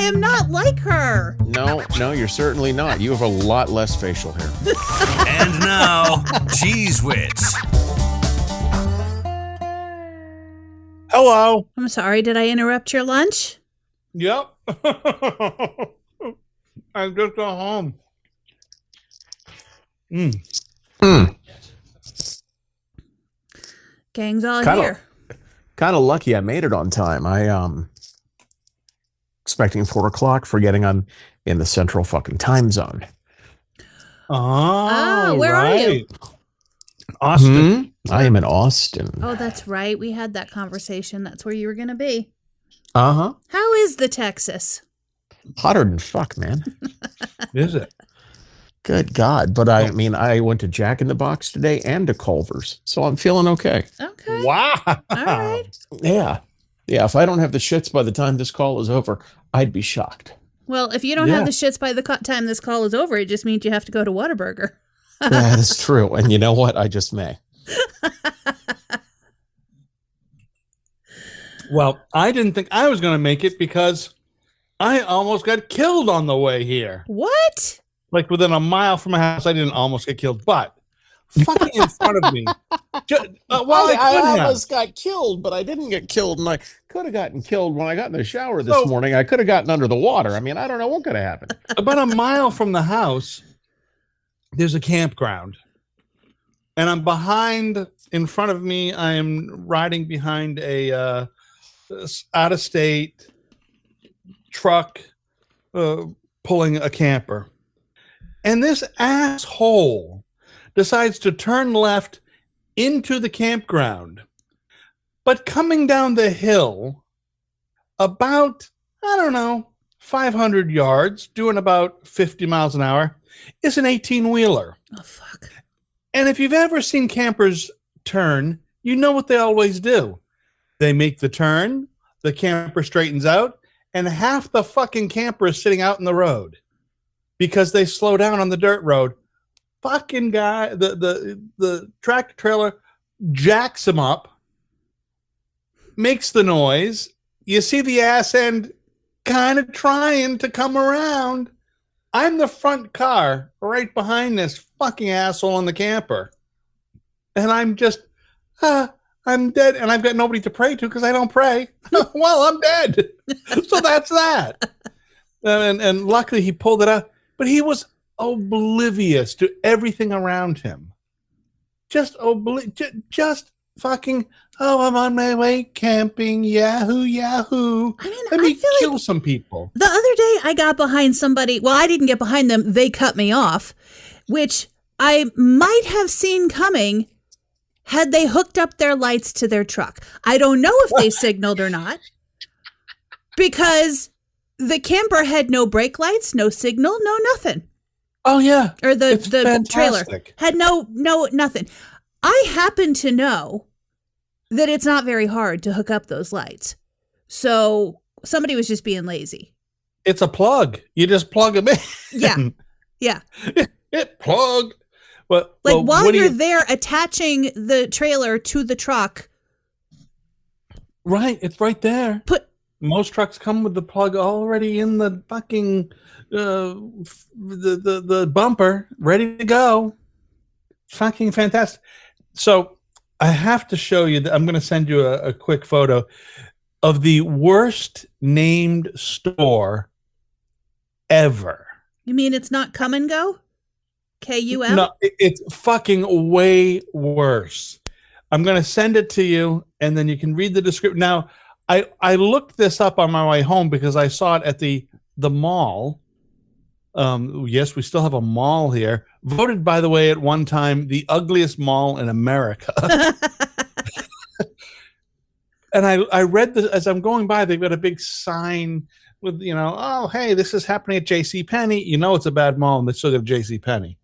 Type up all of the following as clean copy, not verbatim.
am not like her. No, you're certainly not. You have a lot less facial hair. And now, Cheez Wits. Hello. I'm sorry, did I interrupt your lunch? Yep. I just got home. Gang's all Kinda- here. Kind of lucky I made it on time. I expecting 4 o'clock, forgetting I'm in the central fucking time zone. Oh, where are you? Austin. I am in Austin. Oh, that's right. We had that conversation. That's where you were going to be. Uh-huh. How is the Texas? Hotter than fuck, man. Is it? Good God. But I mean, I went to Jack in the Box today and to Culver's, so I'm feeling okay. Okay. Wow. All right. Yeah. Yeah, if I don't have the shits by the time this call is over, I'd be shocked. Well, if you don't have the shits by the time this call is over, it just means you have to go to Whataburger. That is true. And you know what? I just may. Well, I didn't think I was going to make it because I almost got killed on the way here. What? Like within a mile from my house, I didn't almost get killed, but fucking in front of me. I almost got killed, but I didn't get killed. And I could have gotten killed when I got in the shower this morning. I could have gotten under the water. I mean, I don't know what could have happened. About a mile from the house, there's a campground. And I'm behind, in front of me, I am riding behind a out-of-state truck pulling a camper. And this asshole decides to turn left into the campground. But coming down the hill, about, 500 yards, doing about 50 miles an hour, is an 18-wheeler. Oh, fuck. And if you've ever seen campers turn, you know what they always do. They make the turn, the camper straightens out, and half the fucking camper is sitting out in the road because they slow down on the dirt road. Fucking guy, the tractor trailer jacks him up, makes the noise. You see the ass end kind of trying to come around. I'm the front car right behind this fucking asshole in the camper. And I'm just, I'm dead. And I've got nobody to pray to because I don't pray. Well, I'm dead. So that's that. And luckily he pulled it out. But he was oblivious to everything around him. Just fucking, I'm on my way camping. Yahoo, yahoo. I mean, Let me kill like some people. the other day I got behind somebody. Well, I didn't get behind them. They cut me off, which I might have seen coming had they hooked up their lights to their truck. I don't know if they signaled or not because the camper had no brake lights, no signal, no nothing. Oh, yeah. Or the fantastic. trailer had no nothing. I happen to know that it's not very hard to hook up those lights. So somebody was just being lazy. It's a plug. You just plug them in. Yeah. It plugged. But while you're there attaching the trailer to the truck. Right. It's right there. Most trucks come with the plug already in the fucking the bumper, ready to go. Fucking fantastic. So I have to show you that. I'm going to send you a quick photo of the worst named store ever. You mean it's not Come and Go? KUM? No, it's fucking way worse. I'm going to send it to you, and then you can read the description. Now, I looked this up on my way home because I saw it at the mall. Yes, we still have a mall here. Voted, by the way, at one time the ugliest mall in America. And I read this as I'm going by. They've got a big sign with, oh, hey, this is happening at JCPenney. You know it's a bad mall, and they still got JCPenney.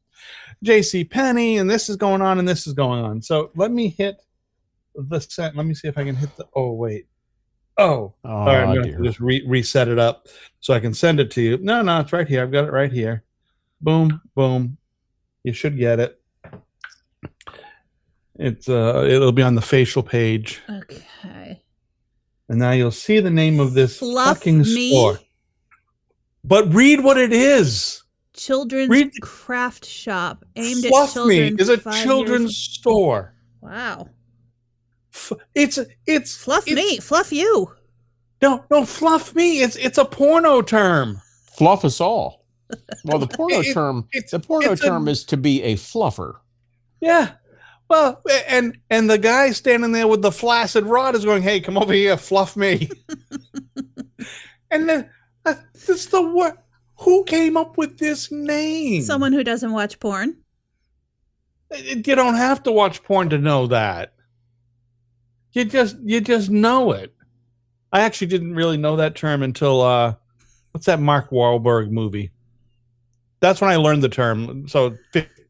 JCPenney, and this is going on, and this is going on. So let me hit the set. Let me see if I can hit the. Oh wait. Oh, all right. I'm going to just reset it up so I can send it to you. No, it's right here. I've got it right here. Boom, boom. You should get it. It'll be on the facial page. Okay. And now you'll see the name of this fucking store. But read what it is. Children's craft shop aimed at Fluff children. Me is a children's store. Wow. It's Fluff Me, fluff you. No, Fluff Me. It's a porno term. Fluff us all. Well, the porno term is to be a fluffer. Yeah. Well, and the guy standing there with the flaccid rod is going, "Hey, come over here, fluff me." And then this is the word. Who came up with this name? Someone who doesn't watch porn. You don't have to watch porn to know that. You just know it. I actually didn't really know that term until what's that Mark Wahlberg movie? That's when I learned the term. So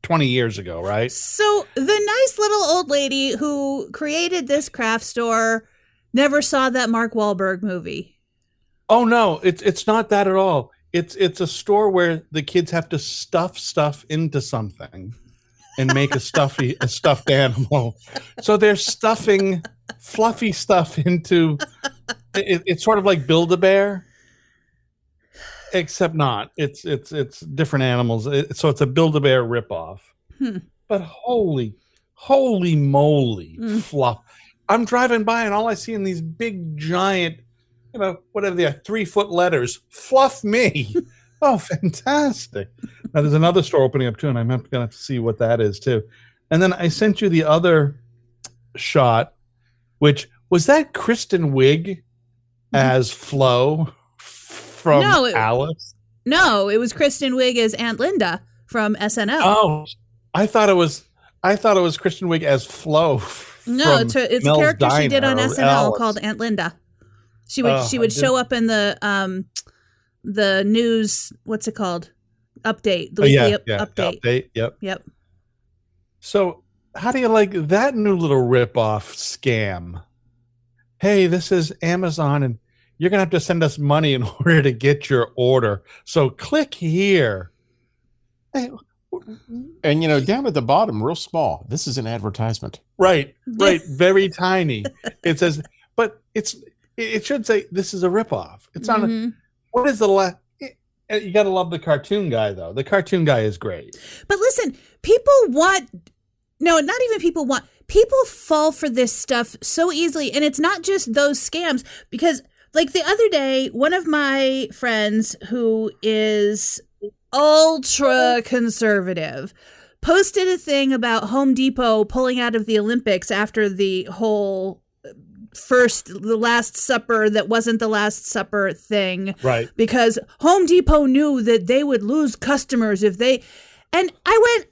20 years ago, right? So the nice little old lady who created this craft store never saw that Mark Wahlberg movie. Oh no, it's not that at all. It's a store where the kids have to stuff stuff into something and make a stuffed animal. So they're stuffing fluffy stuff into it's sort of like Build-A-Bear, except not. It's different animals. So it's a Build-A-Bear ripoff. But holy moly, fluff! I'm driving by and all I see in these big giant, whatever they are, 3-foot letters, "Fluff Me." Oh, fantastic! Now there's another store opening up too, and I'm going to have to see what that is too. And then I sent you the other shot, which was that Kristen Wiig as Flo from Alice? No, it was Kristen Wiig as Aunt Linda from SNL. Oh, I thought it was Kristen Wiig as Flo. No, it's a character she did on SNL Alice. Called Aunt Linda. She would show up in the news. What's it called? Update. The weekly update. Yep. So, how do you like that new little ripoff scam? Hey, this is Amazon, and you're gonna have to send us money in order to get your order. So click here. And down at the bottom, real small, this is an advertisement. Right, very tiny. It says, but it should say this is a ripoff. It's not. What is the you got to love the cartoon guy though. The cartoon guy is great. But listen, people fall for this stuff so easily, and it's not just those scams. Because like the other day, one of my friends who is ultra conservative posted a thing about Home Depot pulling out of the Olympics after the whole the Last Supper that wasn't the Last Supper thing. Right. Because Home Depot knew that they would lose customers if they... And I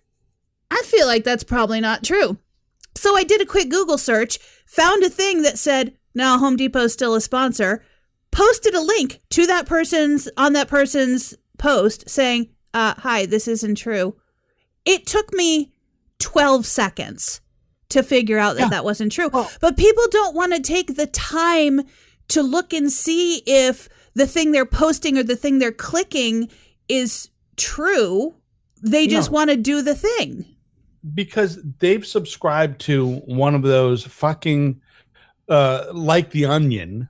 feel like that's probably not true. So I did a quick Google search, found a thing that said, no, Home Depot's still a sponsor, posted a link to that person's post saying, hi, this isn't true. It took me 12 seconds to figure out that wasn't true. Oh. But people don't want to take the time to look and see if the thing they're posting or the thing they're clicking is true. They just want to do the thing. Because they've subscribed to one of those fucking, like The Onion.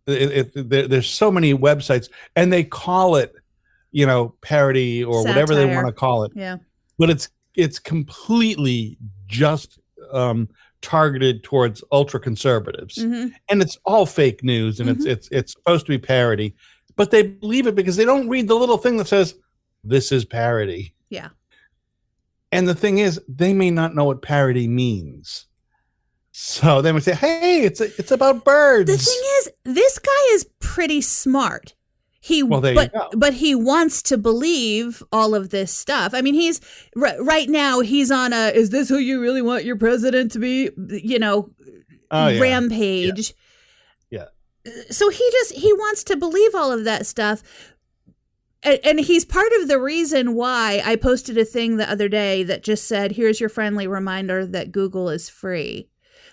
There's so many websites, and they call it, parody or satire, whatever they want to call it. Yeah. But it's completely just targeted towards ultra conservatives, and it's all fake news, and it's supposed to be parody, but they believe it because they don't read the little thing that says this is parody. Yeah. And the thing is, they may not know what parody means, so they would say, "Hey, it's about birds." The thing is, this guy is pretty smart. But he wants to believe all of this stuff. I mean, he's right now he's on is this who you really want your president to be, rampage. Yeah. So he wants to believe all of that stuff. And he's part of the reason why I posted a thing the other day that just said, here's your friendly reminder that Google is free.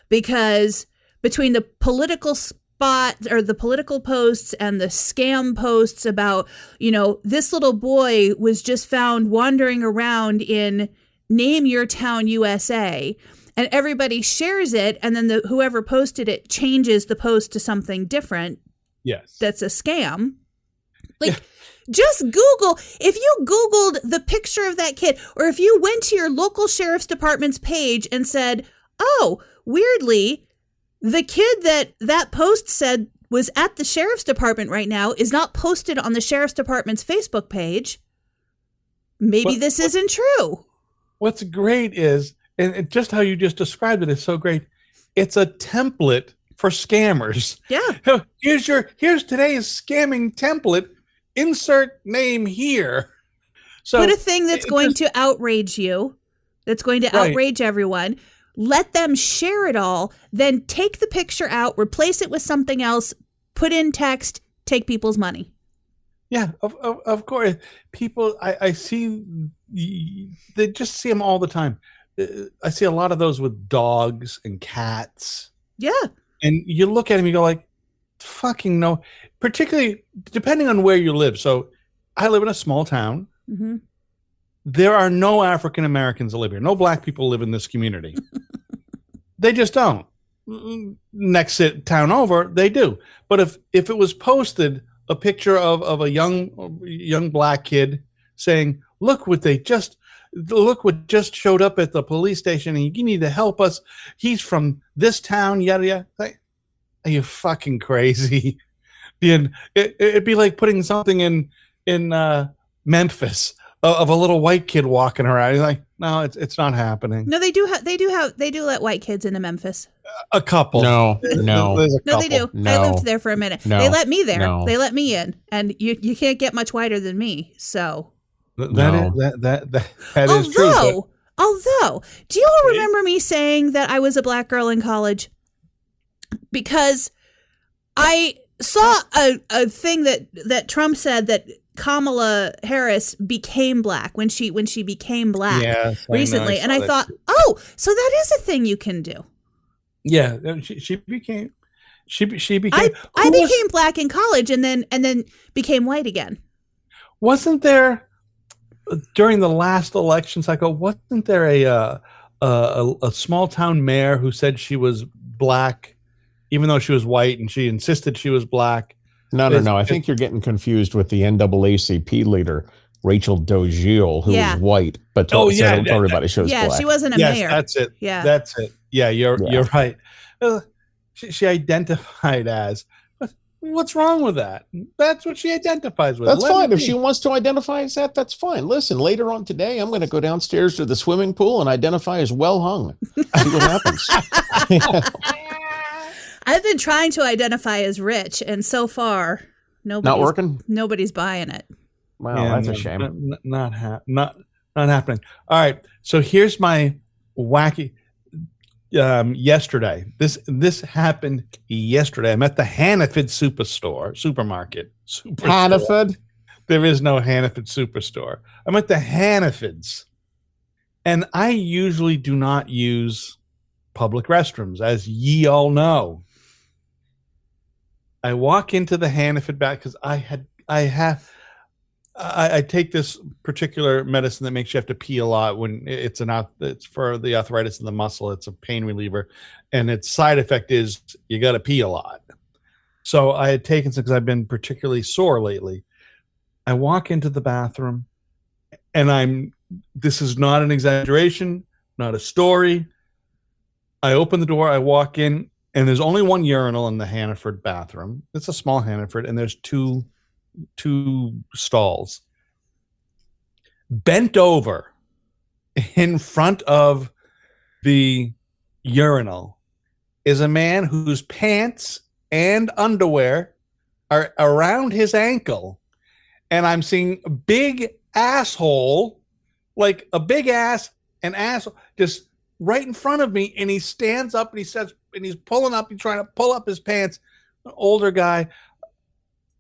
Because between the political the political posts and the scam posts about, this little boy was just found wandering around in Name Your Town, USA, and everybody shares it, and then whoever posted it changes the post to something different. Yes. That's a scam. Just Google, if you Googled the picture of that kid, or if you went to your local sheriff's department's page and said, oh, weirdly, the kid that post said was at the sheriff's department right now is not posted on the sheriff's department's Facebook page. Maybe this isn't true. What's great is, and just how you just described it is so great. It's a template for scammers. Yeah. Here's today's scamming template. Insert name here. So put a thing that's going to outrage you, that's going to outrage everyone. Let them share it all. Then take the picture out, replace it with something else, put in text, take people's money. Yeah, of course. People, I see, they just see them all the time. I see a lot of those with dogs and cats. Yeah. And you look at them, you go like, fucking no. Particularly depending on where you live. So I live in a small town. Mm-hmm. There are no African Americans that live here. No black people live in this community. They just don't. Next town over, they do. But if it was posted a picture of a young black kid saying, look what just showed up at the police station and you need to help us. He's from this town, yada yada. Like, are you fucking crazy? It'd be like putting something in Memphis of a little white kid walking around. You're like, no, it's not happening. No, they do let white kids into Memphis. A couple. No. No, they do. No. I lived there for a minute. No. They let me there. No. They let me in, and you can't get much whiter than me. So that is true. Although, do you all remember me saying that I was a black girl in college? Because I saw a thing that Trump said that Kamala Harris became black when she became black recently, and I thought, oh, so that is a thing you can do. Yeah, she became. I became black in college, and then became white again. Wasn't there during the last election cycle? Wasn't there a small town mayor who said she was black, even though she was white, and she insisted she was black? No. I think you're getting confused with the NAACP leader, Rachel Dozier, who was white, but told everybody she was black. Yeah, she wasn't a mayor. That's it. Yeah, that's it. Yeah, you're right. She identified as. What's wrong with that? That's what she identifies with. That's fine. If she wants to identify as that, that's fine. Listen, later on today, I'm going to go downstairs to the swimming pool and identify as well hung. See what happens. I've been trying to identify as rich, and so far, nobody's buying it. Wow, that's a shame. Not happening. All right, so here's my wacky. Yesterday, this happened yesterday. I'm at the Hannaford supermarket. Hannaford? There is no Hannaford superstore. I'm at the Hannafords, and I usually do not use public restrooms, as ye all know. I walk into the Hannaford back because I take this particular medicine that makes you have to pee a lot when it's for the arthritis in the muscle. It's a pain reliever, and its side effect is you got to pee a lot. So I had taken some because I've been particularly sore lately. I walk into the bathroom, and this is not an exaggeration, not a story. I open the door, I walk in, and there's only one urinal in the Hannaford bathroom. It's a small Hannaford, and there's two stalls. Bent over in front of the urinal is a man whose pants and underwear are around his ankle, and I'm seeing a big asshole, like a big ass and asshole, just right in front of me. And he stands up and he says, and he's pulling up, he's trying to pull up his pants. An older guy.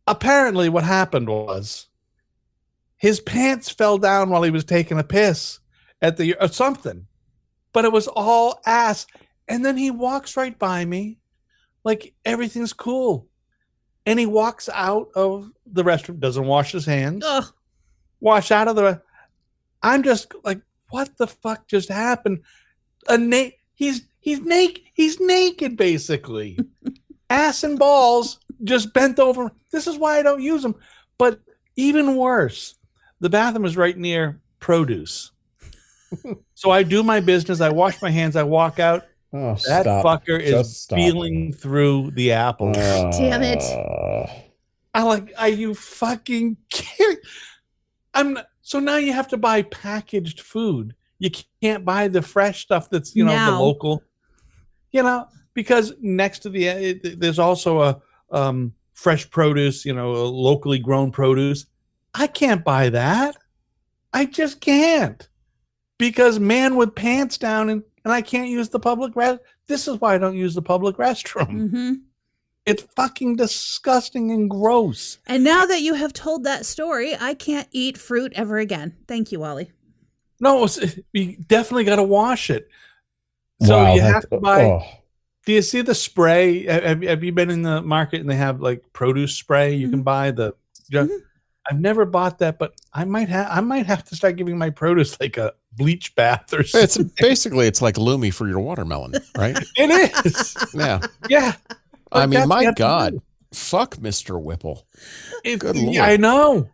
Apparently what happened was his pants fell down while he was taking a piss or something, but it was all ass. And then he walks right by me like everything's cool. And he walks out of the restroom, doesn't wash his hands, wash out of the, I'm just like, what the fuck just happened? He's naked basically. Ass and balls just bent over. This is why I don't use them. But Even worse, the bathroom is right near produce. So I do my business. I wash my hands. I walk out. Oh, That stop. fucker is Just stop. feeling through the apple. Damn it. Are you fucking kidding? So now you have to buy packaged food. You can't buy the fresh stuff that's, the local, because next to there's also a fresh produce, locally grown produce. I can't buy that. I just can't, because man with pants down and I can't use the public restroom. This is why I don't use the public restroom. Mm-hmm. It's fucking disgusting and gross. And now that you have told that story, I can't eat fruit ever again. Thank you, Wally. No, you definitely got to wash it. So you have to buy. Oh. Do you see the spray? Have you been in the market and they have like produce spray? You can buy the. I've never bought that, but I might have to start giving my produce like a bleach bath or something. It's like Lumi for your watermelon, right? It is. Yeah. I mean, my God, fuck Mr. Whipple. Good Lord. I know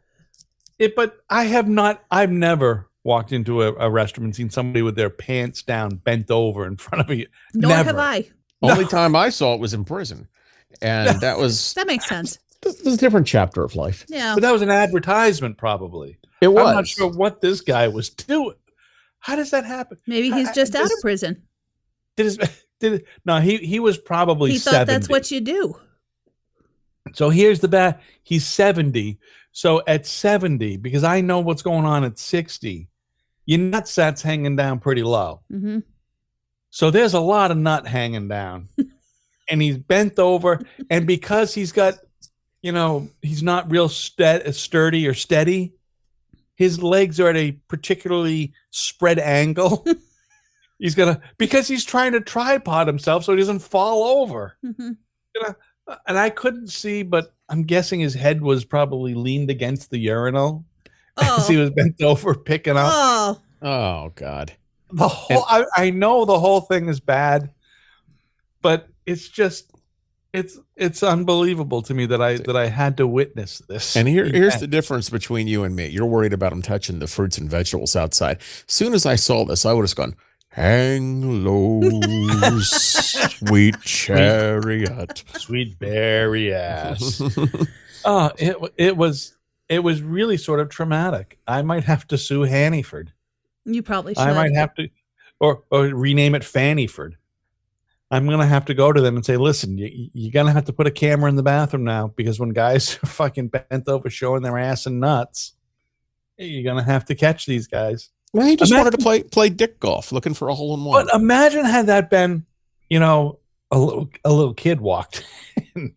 it, but I've never walked into a restaurant and seen somebody with their pants down, bent over in front of me. Nor have I. Only time I saw it was in prison, and that makes sense. This is a different chapter of life. Yeah, but that was an advertisement, probably. It was. I'm not sure what this guy was doing. How does that happen? Maybe he's just out of prison. No, he was probably. He thought 70. That's what you do. So here's the bad. He's 70. So at 70, because I know what's going on at 60, your nutsack's hanging down pretty low. Mm-hmm. So there's a lot of nut hanging down, and he's bent over, and because he's got, he's not real sturdy or steady. His legs are at a particularly spread angle. Because he's trying to tripod himself so he doesn't fall over. Mm-hmm. And I couldn't see, but I'm guessing his head was probably leaned against the urinal as he was bent over picking up. Oh God. I know the whole thing is bad, but it's just it's unbelievable to me that I had to witness this. And here's the difference between you and me. You're worried about him touching the fruits and vegetables outside. As soon as I saw this, I would have gone, hang low, sweet chariot, sweet berry ass. It was really sort of traumatic. I might have to sue Hanniford. You probably should. I might have to, or rename it Fannyford. I'm gonna have to go to them and say, listen, you're gonna have to put a camera in the bathroom now, because when guys are fucking bent over showing their ass and nuts, you're gonna have to catch these guys. Well, he just wanted to play dick golf, looking for a hole in one. But imagine had that been, a little kid walked in,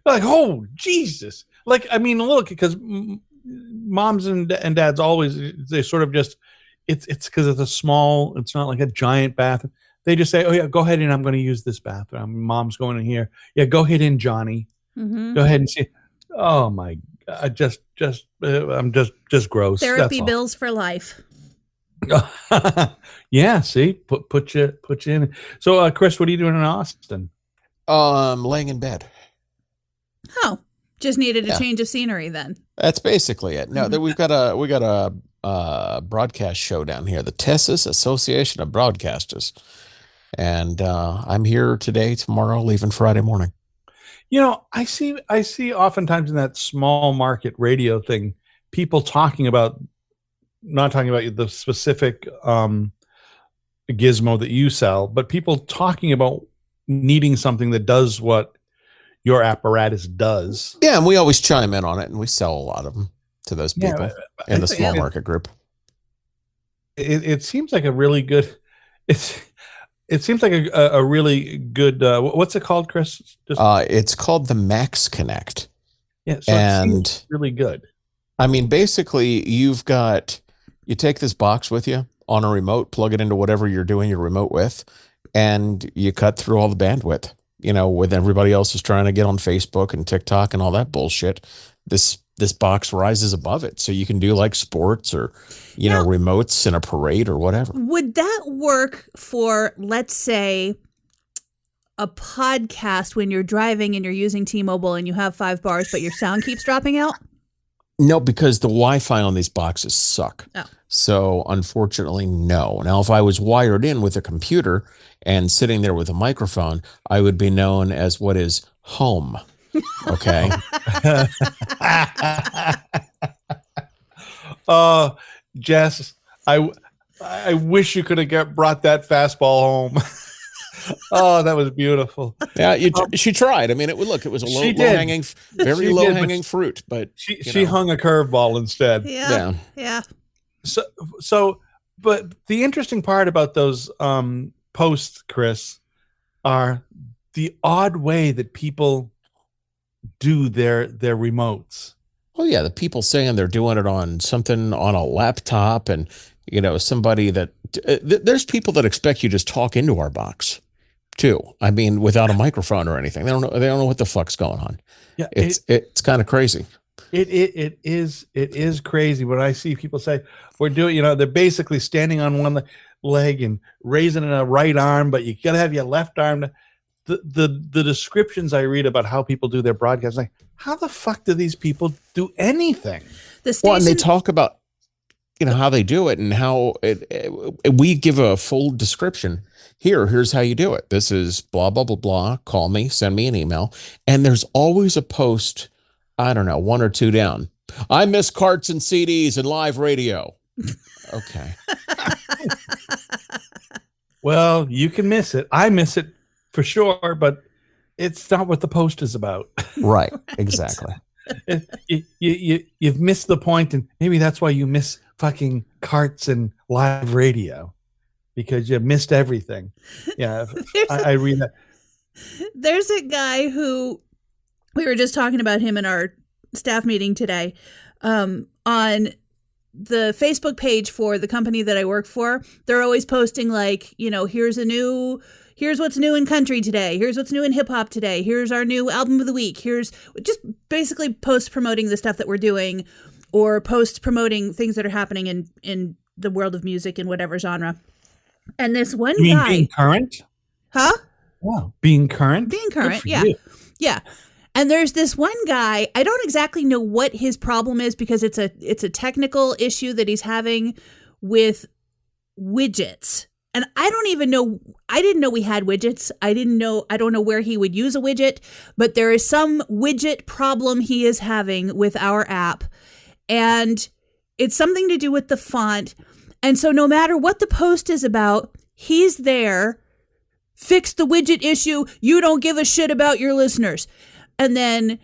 like, oh Jesus! Like, I mean, look, because moms and dads always, they sort of just, it's because it's a small, it's not like a giant bathroom. They just say, oh yeah, go ahead in. I'm going to use this bathroom. Mom's going in here. Yeah, go ahead in, Johnny. Mm-hmm. Go ahead and see. Oh my God, I'm just gross. Therapy bills for life. Yeah, see, put you in. So, Chris, what are you doing in Austin? Laying in bed. Oh, just needed a change of scenery then. That's basically it. No, we got a broadcast show down here, the Texas Association of Broadcasters, and I'm here today, tomorrow, leaving Friday morning. I see oftentimes in that small market radio thing, people talking about. Not talking about the specific gizmo that you sell, but people talking about needing something that does what your apparatus does. Yeah, and we always chime in on it, and we sell a lot of them to those people in the small market group. It seems like a really good. It seems like a really good. What's it called, Chris? It's called the Max Connect. Yeah, so it seems really good. I mean, basically, you take this box with you on a remote, plug it into whatever you're doing your remote with, and you cut through all the bandwidth. When everybody else is trying to get on Facebook and TikTok and all that bullshit, this box rises above it. So you can do like sports or, remotes in a parade or whatever. Would that work for, let's say, a podcast when you're driving and you're using T-Mobile and you have 5 bars, but your sound keeps dropping out? No, because the Wi-Fi on these boxes suck. Oh. So unfortunately, no. Now, if I was wired in with a computer and sitting there with a microphone, I would be known as what is home. Okay. Jess, I wish you could have brought that fastball home. Oh, that was beautiful. Yeah, she tried. I mean, it was a She did. low-hanging, very She did, low-hanging fruit, but She hung a curveball instead. Yeah. So, but the interesting part about those posts, Chris, are the odd way that people do their remotes. Oh yeah, the people saying they're doing it on something on a laptop, and somebody that there's people that expect you just talk into our box too. I mean, without a microphone or anything. They don't know what the fuck's going on. Yeah, it's kind of crazy. It is crazy when I see people say we're doing. They're basically standing on one leg and raising a right arm, but you gotta have your left arm. The descriptions I read about how people do their broadcasts, like, how the fuck do these people do anything? Well, and they talk about how they do it and how we give a full description. Here's how you do it. This is blah blah blah blah. Call me, send me an email, and there's always a post. I don't know, 1 or 2 down. I miss carts and CDs and live radio. Okay. Well, you can miss it. I miss it for sure, but it's not what the post is about. Right. Exactly. You've missed the point, and maybe that's why you miss fucking carts and live radio, because you missed everything. Yeah, I read that. There's a guy who we were just talking about him in our staff meeting today. On the Facebook page for the company that I work for, they're always posting like, here's what's new in country today. Here's what's new in hip hop today. Here's our new album of the week. Here's just basically post promoting the stuff that we're doing, or post promoting things that are happening in the world of music in whatever genre. And this one guy, being current? Huh? Wow. Being current? Being current. Yeah. You. Yeah. And there's this one guy, I don't exactly know what his problem is, because it's a technical issue that he's having with widgets. And I don't even know, I didn't know we had widgets. I don't know where he would use a widget, but there is some widget problem he is having with our app. And it's something to do with the font. And so no matter what the post is about, he's there. Fix the widget issue. You don't give a shit about your listeners. And then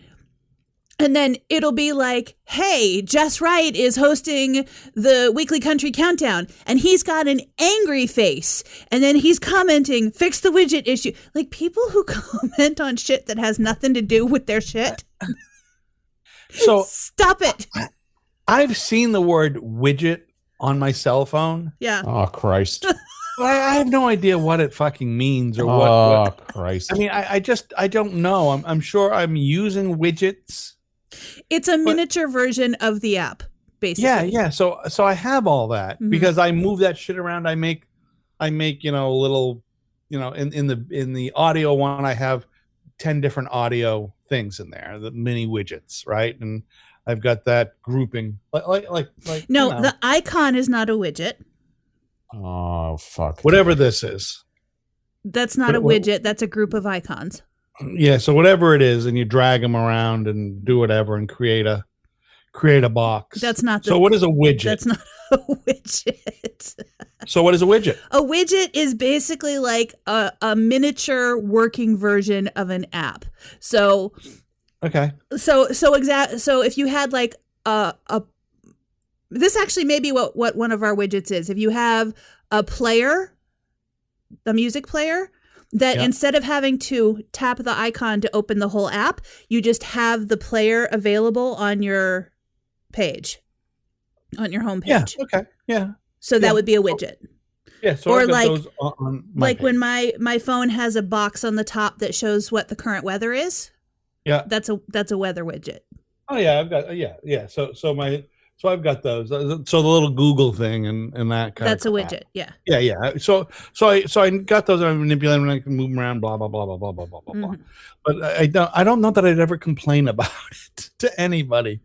it'll be like, hey, Jess Wright is hosting the Weekly Country Countdown, and he's got an angry face. And then he's commenting, fix the widget issue. Like, people who comment on shit that has nothing to do with their shit. So stop it. I've seen the word widget on my cell phone. Yeah. Oh, Christ. I have no idea what it fucking means or what. Oh, Christ. I mean, I don't know. I'm sure I'm using widgets. It's a miniature version of the app, basically. Yeah. So I have all that because I move that shit around. I make little, in the audio one, I have 10 different audio things in there, the mini widgets, right? And I've got that grouping like no, the icon is not a widget. Oh, fuck. Whatever this is. That's not a widget. That's a group of icons. Yeah. So whatever it is, and you drag them around and do whatever and create a box. That's not. So what is a widget? That's not a widget. So what is a widget? A widget is basically like a miniature working version of an app. So. Okay. So if you had like this actually may be what one of our widgets is. If you have a music player, that instead of having to tap the icon to open the whole app, you just have the player available on your page, on your home page. Yeah. Okay. Yeah. So that would be a widget. Yeah. So or I've got like those on my page. when my phone has a box on the top that shows what the current weather is. Yeah. That's a weather widget. Oh yeah, I've got yeah. So I've got those. So the little Google thing and that kind That's of a widget. Yeah. Yeah. So I got those. I manipulate them and I can move them around. Blah blah blah blah blah blah blah blah. But I don't know that I'd ever complain about it to anybody.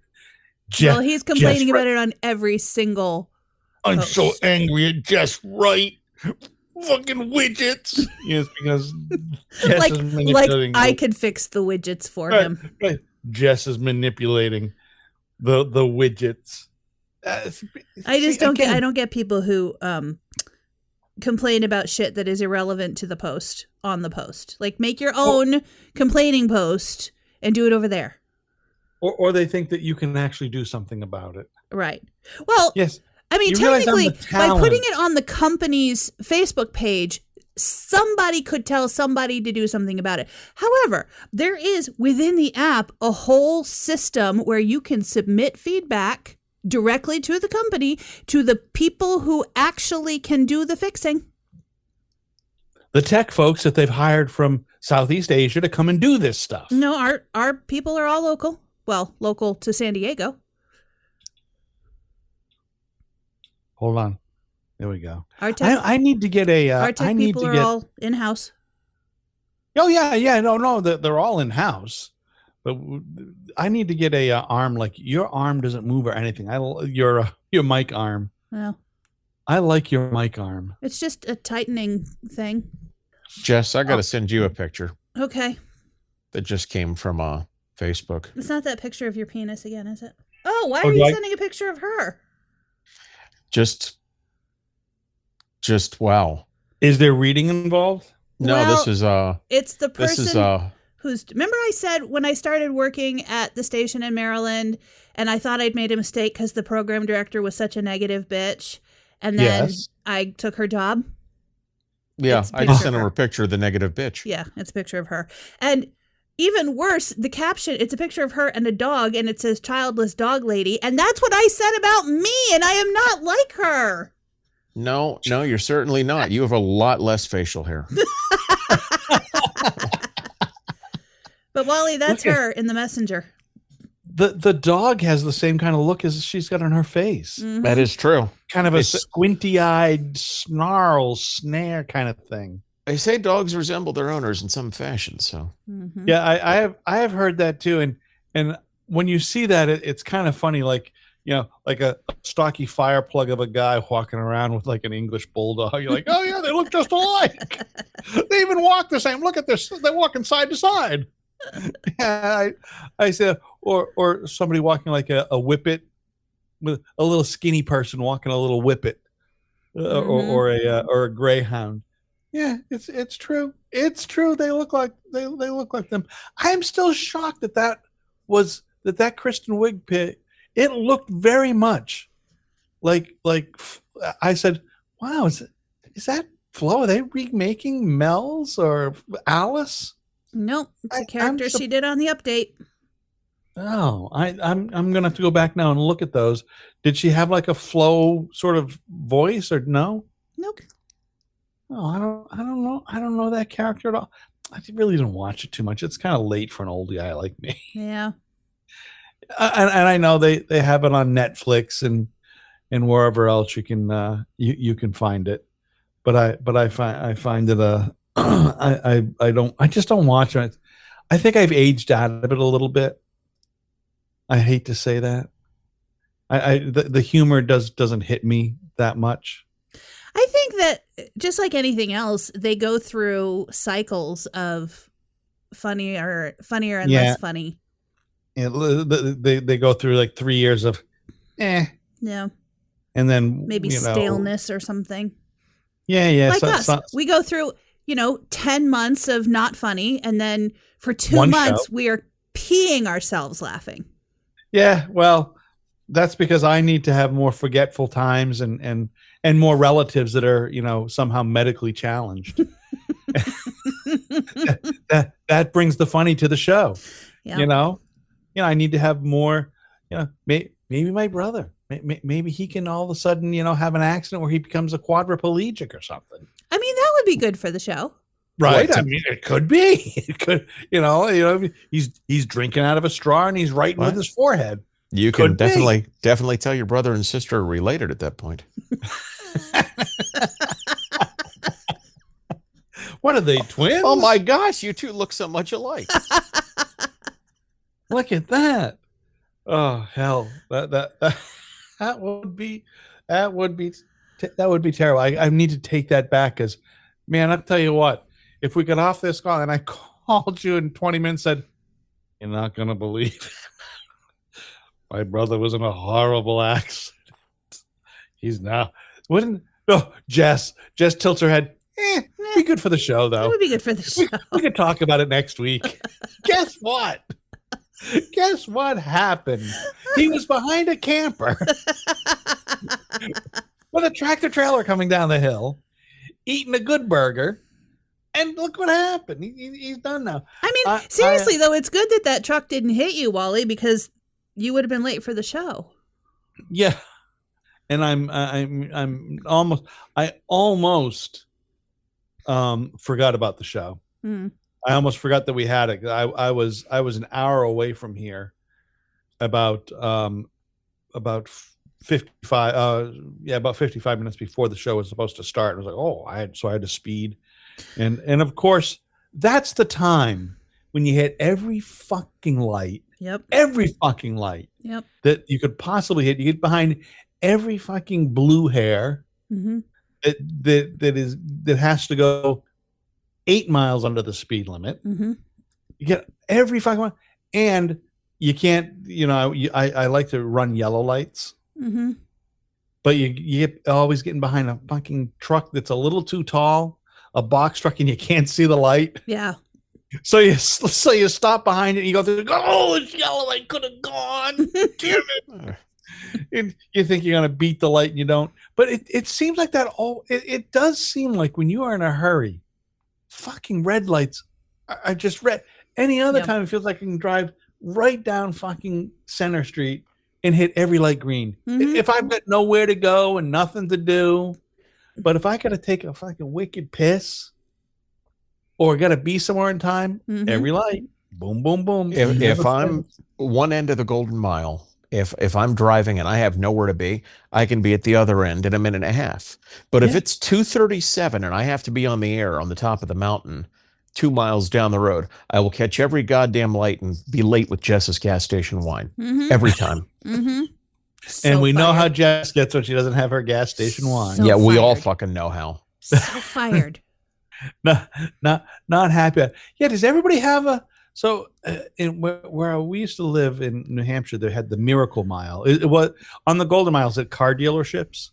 Well, he's complaining about it on every single I'm post. so angry at Jess Wright. Fucking widgets. Yes, because Jess like is manipulating. I could fix the widgets for him. Right. Jess is manipulating the widgets. I just don't get. I don't get people who complain about shit that is irrelevant to the post on the post. Like, make your own complaining post and do it over there. Or they think that you can actually do something about it. Right. Well, yes. I mean, You realize I'm technically, the by talent. putting it on the company's Facebook page, somebody could tell somebody to do something about it. However, there is within the app a whole system where you can submit feedback directly to the company, to the people who actually can do the fixing. The tech folks that they've hired from Southeast Asia to come and do this stuff. No, our people are all local. Well, local to San Diego. Hold on. There we go. Our tech, I need to get a. our tech I need people to are get. all in-house. Oh yeah. No. They're all in house, but I need to get a arm like your arm doesn't move or anything. Your mic arm. Well, I like your mic arm. it's just a tightening thing. Jess, I got to send you a picture Okay. that just came from Facebook. It's not that picture of your penis again, is it? Oh, why Oh, are do you I- sending a picture of her? Just wow. Is there reading involved? No, Well, this is It's the this person is who's. Remember, I said when I started working at the station in Maryland, and I thought I'd made a mistake because the program director was such a negative bitch, and then Yes. I took her job. yeah. it's a I picture just of sent her her. a picture of the negative bitch. Yeah, it's a picture of her, and even worse, the caption. It's a picture of her and a dog, and it says "childless dog lady," and that's what I said about me, and I am not like her. No, you're certainly not. You have a lot less facial hair. But Wally, that's Look at- her in the messenger. The dog has the same kind of look as she's got on her face. Mhm. That is true. Kind of a It's- squinty-eyed snarl, snare kind of thing. They say dogs resemble their owners in some fashion. So Mhm. Yeah, I have heard that too, and when you see that, it's kind of funny, like like a stocky fire plug of a guy walking around with like an English bulldog. You're like, oh yeah, they look just alike. They even walk the same. Look at this, they're walking side to side. Yeah, I said, or somebody walking like a whippet, with a little skinny person walking a little whippet, or a greyhound. Yeah, it's true. It's true. They look like they look like them. I'm still shocked that Kristen Wiig pit. It looked very much like I said, wow, is that Flo? Are they remaking Mel's or Alice? Nope, it's a I'm character sup- she did on the update. Oh, I'm gonna have to go back now and look at those. Did she have like a Flo sort of voice or no? Nope. Oh, I don't know that character at all. I really didn't watch it too much. It's kind of late for an old guy like me. Yeah. And I know they have it on Netflix and wherever else you can you can find it, but I find it I just don't watch it. I think I've aged out of it a little bit. I hate to say that. The humor doesn't hit me that much. I think that just like anything else, they go through cycles of funnier and Yeah. less funny. They go through like 3 years of Yeah. and then Maybe staleness or something. Yeah. Like us. We go through, 10 months of not funny, and then for 2 One months show. we are peeing ourselves laughing. Yeah, well, that's because I need to have more forgetful times and more relatives that are, somehow medically challenged. that brings the funny to the show. Yeah. I need to have more, maybe my brother, maybe he can all of a sudden, have an accident where he becomes a quadriplegic or something. I mean, that would be good for the show. Right. What? I mean, it could be. It could, he's drinking out of a straw and he's writing with What? his forehead. you can Could be. definitely tell your brother and sister are related at that point. What are they, twins? Oh my gosh, you two look so much alike. Look at that. Oh hell, that would be terrible. I need to take that back because, man, I'll tell you what. If we got off this call and I called you in 20 minutes, said, "You're not gonna believe it. My brother was in a horrible accident. He's now wouldn't no Jess tilts her head. Be good for the show It though. would be good for the show. We could talk about it next week. Guess what? Guess what happened? He was behind a camper with a tractor trailer coming down the hill, eating a good burger, and look what happened. He's done now. I mean, seriously, though, it's good that that truck didn't hit you, Wally, because you would have been late for the show. Yeah, and I'm almost forgot about the show. Mm. I almost forgot that we had it. I was an hour away from here, about 55 about 55 minutes before the show was supposed to start. I was like, oh, I had to speed, and of course that's the time when you hit every fucking light. Yep. Every fucking light. Yep. That you could possibly hit. You get behind every fucking blue hair Mm-hmm. that has to go 8 miles under the speed limit. Mm-hmm. You get every fucking one, and you can't. I like to run yellow lights, Mm-hmm. but you get always getting behind a fucking truck that's a little too tall, a box truck, and you can't see the light. Yeah. So you stop behind it, and you go through. Oh, it's yellow! I could have gone. Damn it! And you think you're gonna beat the light, and you don't. But it seems like that. It does seem like when you are in a hurry, fucking red lights are just red. Any other Yep. time, it feels like you can drive right down fucking Center Street and hit every light green. Mhm. If I've got nowhere to go and nothing to do, but if I gotta take a fucking wicked piss or gotta be somewhere in time, Mhm. every light, boom, boom, boom. If I'm one end of the Golden Mile, if I'm driving and I have nowhere to be, I can be at the other end in a minute and a half. But if Yeah. it's 2:37 and I have to be on the air on the top of the mountain, 2 miles down the road, I will catch every goddamn light and be late with Jess's gas station wine Mm-hmm. every time. Mm-hmm. and we know how Jess gets when she doesn't have her gas station wine. So yeah, we all fired. fucking know how. So fired. Not happy. Yeah, does everybody have a so in where we used to live in New Hampshire? They had the Miracle Mile. It was on the Golden Mile. Is it car dealerships?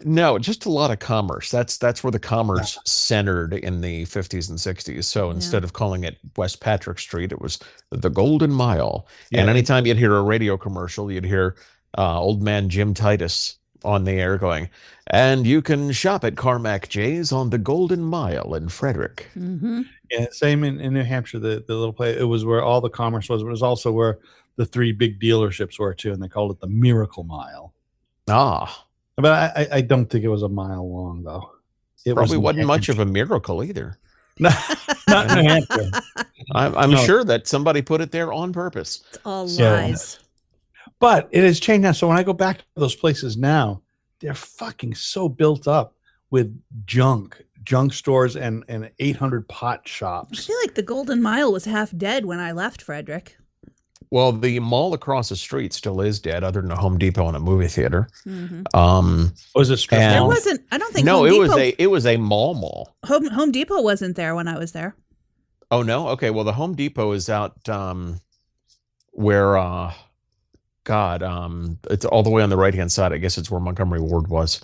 No, just a lot of commerce. That's where the commerce centered in the 50s and 60s. So instead of calling it West Patrick Street, it was the Golden Mile. And Yeah. anytime you'd hear a radio commercial, you'd hear old man Jim Titus on the air going, and you can shop at Carmack J's on the Golden Mile in Frederick. Mm-hmm. Yeah, same in New Hampshire. The little place. It was where all the commerce was. It was also where the 3 big dealerships were too, and they called it the Miracle Mile. Ah, But I don't think it was a mile long though. It probably was wasn't much of a miracle either. not New Hampshire. I'm No. sure that somebody put it there on purpose. It's all So- lies. But it has changed now. So when I go back to those places now, they're fucking so built up with junk stores and 800 pot I shops. feel like the Golden Mile was half dead when I left Frederick. Well, the mall across the street still is dead, other than a Home Depot and a movie theater. Mm-hmm. Was it strip And- There mall? wasn't. I don't think. No, Home it Depot, was a mall. Home Depot wasn't there when I was there. Oh no, okay. Well, the Home Depot is out where it's all the way on the right hand side. I guess it's where Montgomery Ward was,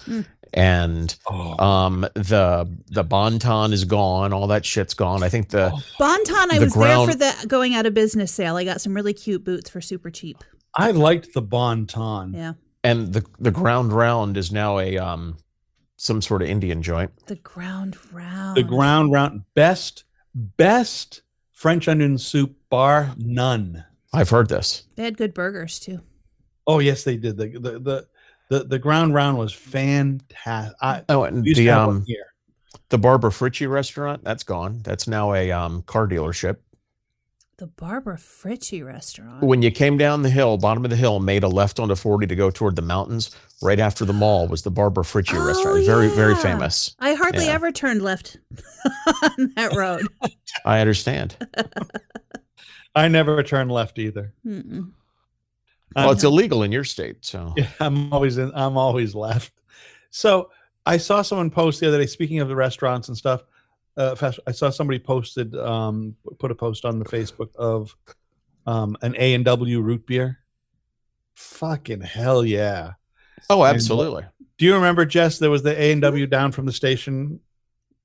and Oh. the Bonton is gone. All that shit's gone. I think the Bonton, I The was ground- there for the going out of business sale. I got some really cute boots for super cheap. I liked the Bon Ton. Yeah. and the ground round is now a some sort of Indian joint. The ground round. The ground round best French onion soup bar none. I've heard this. They had good burgers too. Oh yes, they did. The ground round was fantastic. Oh, and We used to have one here. the Barbara Fritchie restaurant, that's gone. That's now a car dealership. The Barbara Fritchie restaurant. When you came down the hill, bottom of the hill, made a left onto 40 to go toward the mountains, right after the mall was the Barbara Fritchie Oh, restaurant. Very, very yeah. famous. I hardly Yeah. ever turned left on that road. I understand. I never turned left either. Mm-mm. Well, it's illegal in your state, so Yeah, I'm always left. So I saw someone post the other day. Speaking of the restaurants and stuff, I saw somebody posted, put a post on the Facebook of an A&W root beer. Fucking hell yeah! oh, And, absolutely. do you remember, Jess? There was the A&W down from the station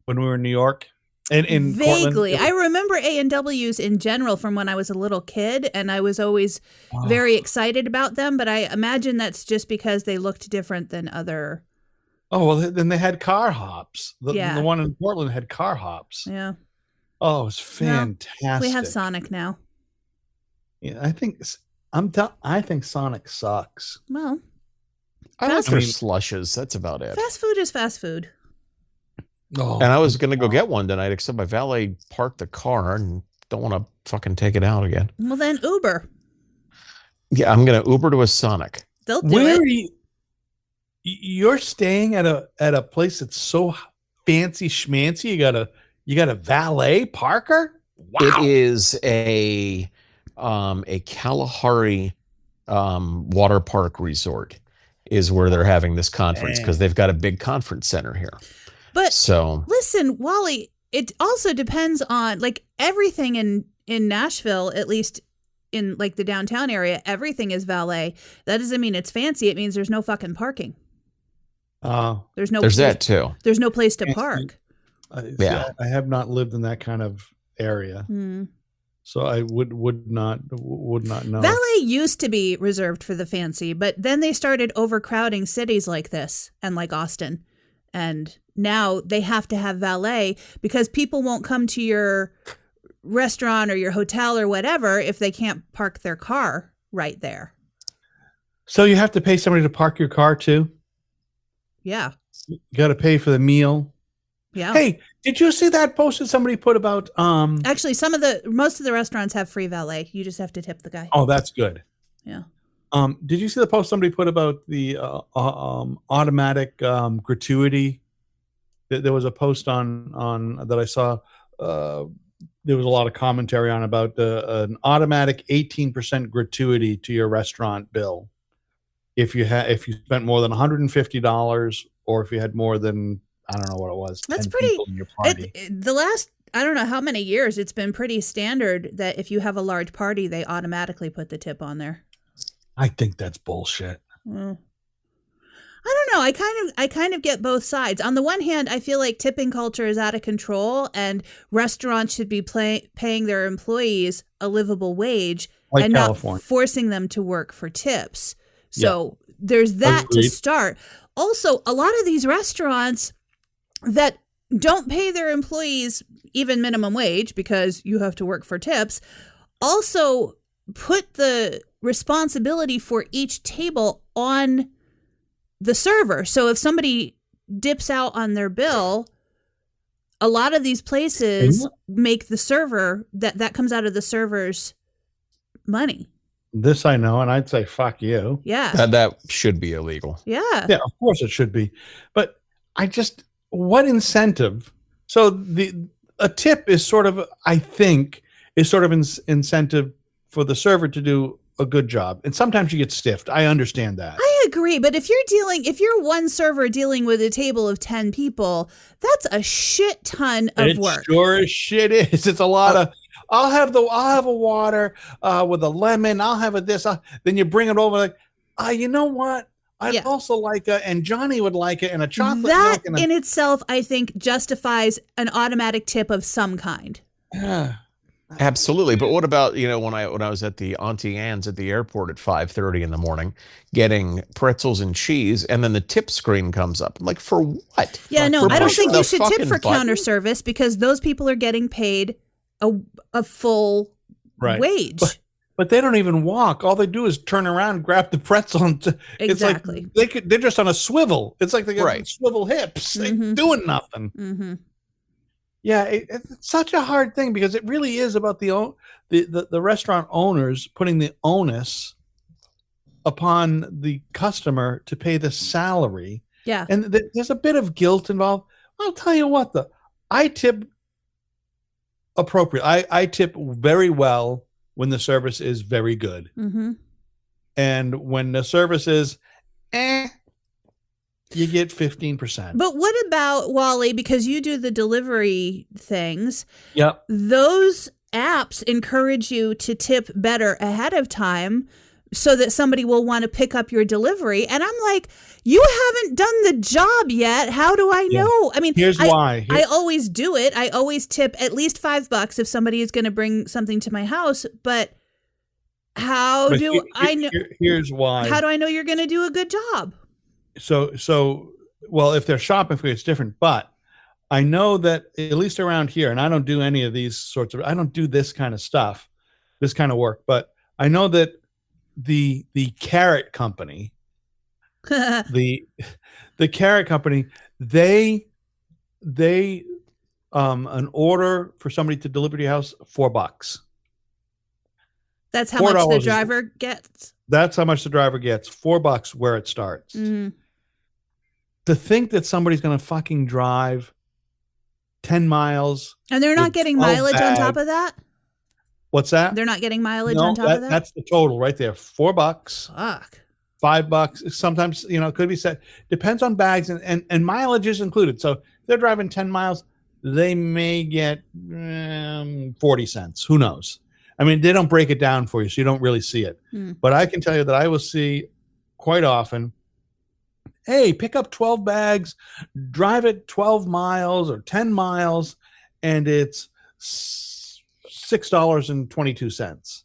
when we were in New York, and in Vaguely. Cortland. I remember A&Ws in general from when I was a little kid, and I was always very excited about them, but I imagine that's just because they looked different than other. Oh, well, then they had car hops. Yeah. The one in Portland had car hops. Yeah. Oh, it was fantastic. We have Sonic now. Yeah, I think Sonic sucks. Well, I like Fast their food. slushes. That's about it. fast food is fast food. Oh, And I was going to go get one tonight, except my valet parked the car and don't want to fucking take it out again. Well, then Uber. Yeah, I'm going to Uber to a Sonic. They'll do where it. are you? You're staying at a place that's so fancy schmancy. You got a valet parker. Wow. It is a Kalahari water park resort is where they're having this conference because they've got a big conference center here. But So listen, Wally, it also depends on like everything in Nashville, at least in like the downtown area, everything is valet. That doesn't mean it's fancy. It means there's no fucking parking. There's that too. There's no place to park. Yeah. I have not lived in that kind of area, so I would not know. Valet used to be reserved for the fancy, but then they started overcrowding cities like this and like Austin. And now they have to have valet because people won't come to your restaurant or your hotel or whatever if they can't park their car right there. So you have to pay somebody to park your car too? Yeah. You got to pay for the meal. Yeah. Hey, did you see that post that somebody put about Actually, most of the restaurants have free valet. You just have to tip the guy. Oh, that's good. Yeah. Did you see the post somebody put about the automatic gratuity? There was a post on that I saw. There was a lot of commentary on about an automatic 18% gratuity to your restaurant bill if you spent more than $150 or if you had more than, I don't know what it was. That's 10 pretty. people in your party. The last, I don't know how many years, it's been pretty standard that if you have a large party, they automatically put the tip on there. I think that's bullshit. I don't know. I kind of get both sides. On the one hand, I feel like tipping culture is out of control and restaurants should be paying their employees a livable wage Like and California. not forcing them to work for tips. So there's that Agreed. to start. Also, a lot of these restaurants that don't pay their employees even minimum wage because you have to work for tips also put the responsibility for each table on the server. So if somebody dips out on their bill, a lot of these places make the server that comes out of the server's money. This I know, and I'd say fuck you. Yeah. That should be illegal. Yeah. Yeah, of course it should be. But what incentive? So a tip is sort of, I think, incentive for the server to do a good job. And sometimes you get stiffed. I understand that. I agree, but if you're one server dealing with a table of 10 people, that's a shit ton of work. Sure as shit is. It's a lot of, I'll have a water with a lemon. I'll have this. Then you bring it over like, you know what? I'd also like and Johnny would like it, and a chocolate that milk. In itself, I think, justifies an automatic tip of some kind. Absolutely. But what about, when I was at the Auntie Anne's at the airport at 5:30 in the morning getting pretzels and cheese, and then the tip screen comes up. I'm like, for what? Yeah, no, For I don't pushing think you the should tip fucking for button? counter service because those people are getting paid a full wage. But they don't even walk. All they do is turn around, grab the pretzel, and Exactly. It's like they're just on a swivel. It's like they got swivel hips. Mm-hmm. They're doing nothing. Mm-hmm. Yeah, it's such a hard thing because it really is about the restaurant owners putting the onus upon the customer to pay the salary. Yeah. And there's a bit of guilt involved. I'll tell you what, I tip appropriate. I tip very well when the service is very good. Mm-hmm. And when the service is, you get 15%. But what about, Wally, because you do the delivery things, Yep. those apps encourage you to tip better ahead of time so that somebody will want to pick up your delivery. And I'm like, you haven't done the job yet. How do I know? I mean, here's why. I always do it. I always tip at least $5 if somebody is going to bring something to my house. But how do I know? Here's why. How do I know you're going to do a good job? So, well, if they're shopping for you, it's different. But I know that at least around here, and I don't do any of these I don't do this kind of stuff, this kind of work. But I know that the carrot company, the carrot company, they an order for somebody to deliver to your house, $4. That's how much the driver gets. That's how much the driver gets. $4 where it starts. Mm-hmm. To think that somebody's going to fucking drive 10 miles. And they're not getting mileage on top of that? What's that? They're not getting mileage on top of that? That's the total right there. $4. Fuck. $5. Sometimes, it could be set. Depends on bags and mileage is included. So if they're driving 10 miles, they may get 40 cents. Who knows? I mean, they don't break it down for you, so you don't really see it. But I can tell you that I will see quite often, hey, pick up 12 bags, drive it 12 miles or 10 miles, and it's $6.22.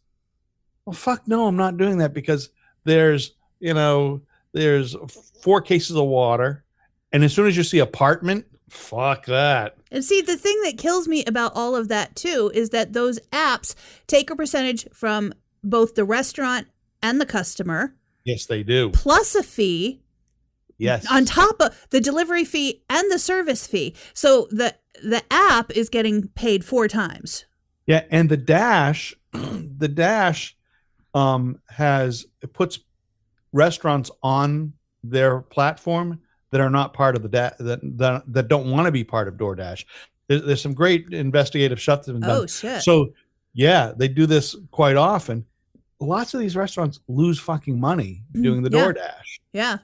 Well, fuck no, I'm not doing that because there's 4 cases of water, and as soon as you see apartment, fuck that. And see, the thing that kills me about all of that too is that those apps take a percentage from both the restaurant and the customer. Yes, they do. Plus a fee. Yes. On top of the delivery fee and the service fee. So the app is getting paid 4 times. Yeah, and the Dash puts restaurants on their platform that are not part of that don't want to be part of DoorDash. There's some great investigative stuff that's been done. Oh shit. So yeah, they do this quite often. Lots of these restaurants lose fucking money doing the DoorDash. Yeah.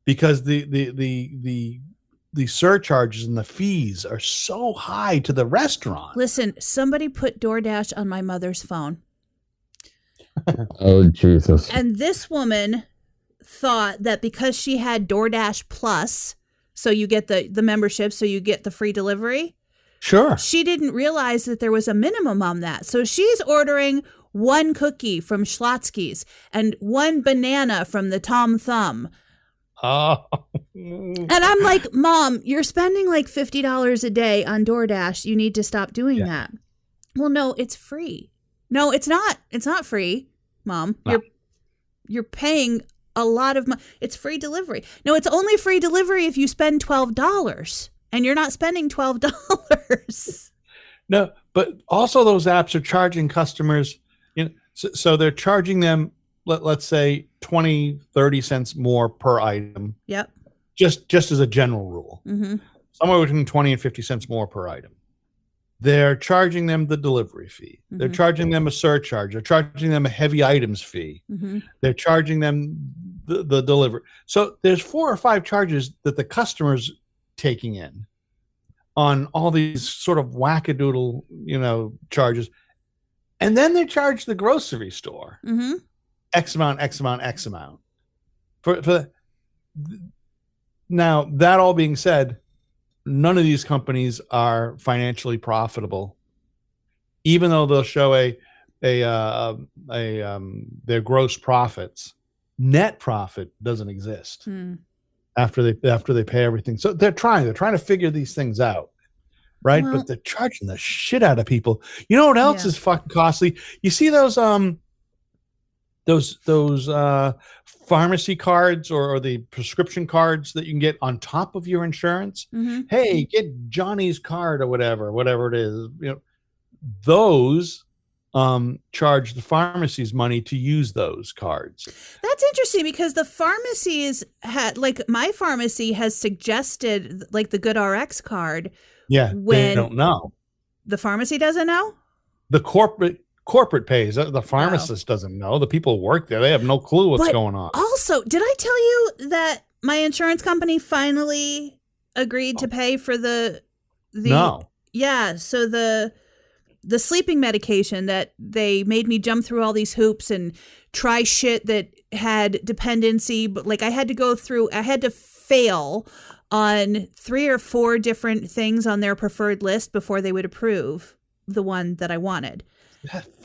Because the surcharges and the fees are so high to the restaurant. Listen, somebody put DoorDash on my mother's phone. Oh, Jesus. And this woman thought that because she had DoorDash Plus, so you get the membership, so you get the free delivery. Sure. She didn't realize that there was a minimum on that. So she's ordering 1 cookie from Schlotsky's and 1 banana from the Tom Thumb. Oh. And I'm like, Mom, you're spending like $50 a day on DoorDash. You need to stop doing that. Well, no, it's free. No, it's not. It's not free, Mom. No. You're paying a lot of money. It's free delivery. No, it's only free delivery if you spend $12, and you're not spending $12. No, but also those apps are charging customers. So they're charging them, let's say 20, 30 cents more per item. Yep. Just as a general rule. Mm-hmm. Somewhere between 20 and 50 cents more per item. They're charging them the delivery fee. Mm-hmm. They're charging them a surcharge. They're charging them a heavy items fee. Mm-hmm. They're charging them the delivery. So there's 4 or 5 charges that the customer's taking in on all these sort of wackadoodle, charges. And then they charge the grocery store X amount. Now, that all being said, none of these companies are financially profitable, even though they'll show their gross profits. Net profit doesn't exist after they pay everything. So they're trying to figure these things out, right? Well, but they're charging the shit out of people. You know what else is fucking costly? You see those pharmacy cards or the prescription cards that you can get on top of your insurance. Mm-hmm. Hey, get Johnny's card or whatever it is. Those charge the pharmacies money to use those cards. That's interesting because the pharmacies my pharmacy has suggested like the GoodRx card. Yeah, when they don't know. The pharmacy doesn't know? The corporate corporate pays. The pharmacist doesn't know. The people who work there, they have no clue what's going on. Also, did I tell you that my insurance company finally agreed to pay for the No. Yeah, so the sleeping medication that they made me jump through all these hoops and try shit that had dependency, but like I had to fail on 3 or 4 different things on their preferred list before they would approve the one that I wanted.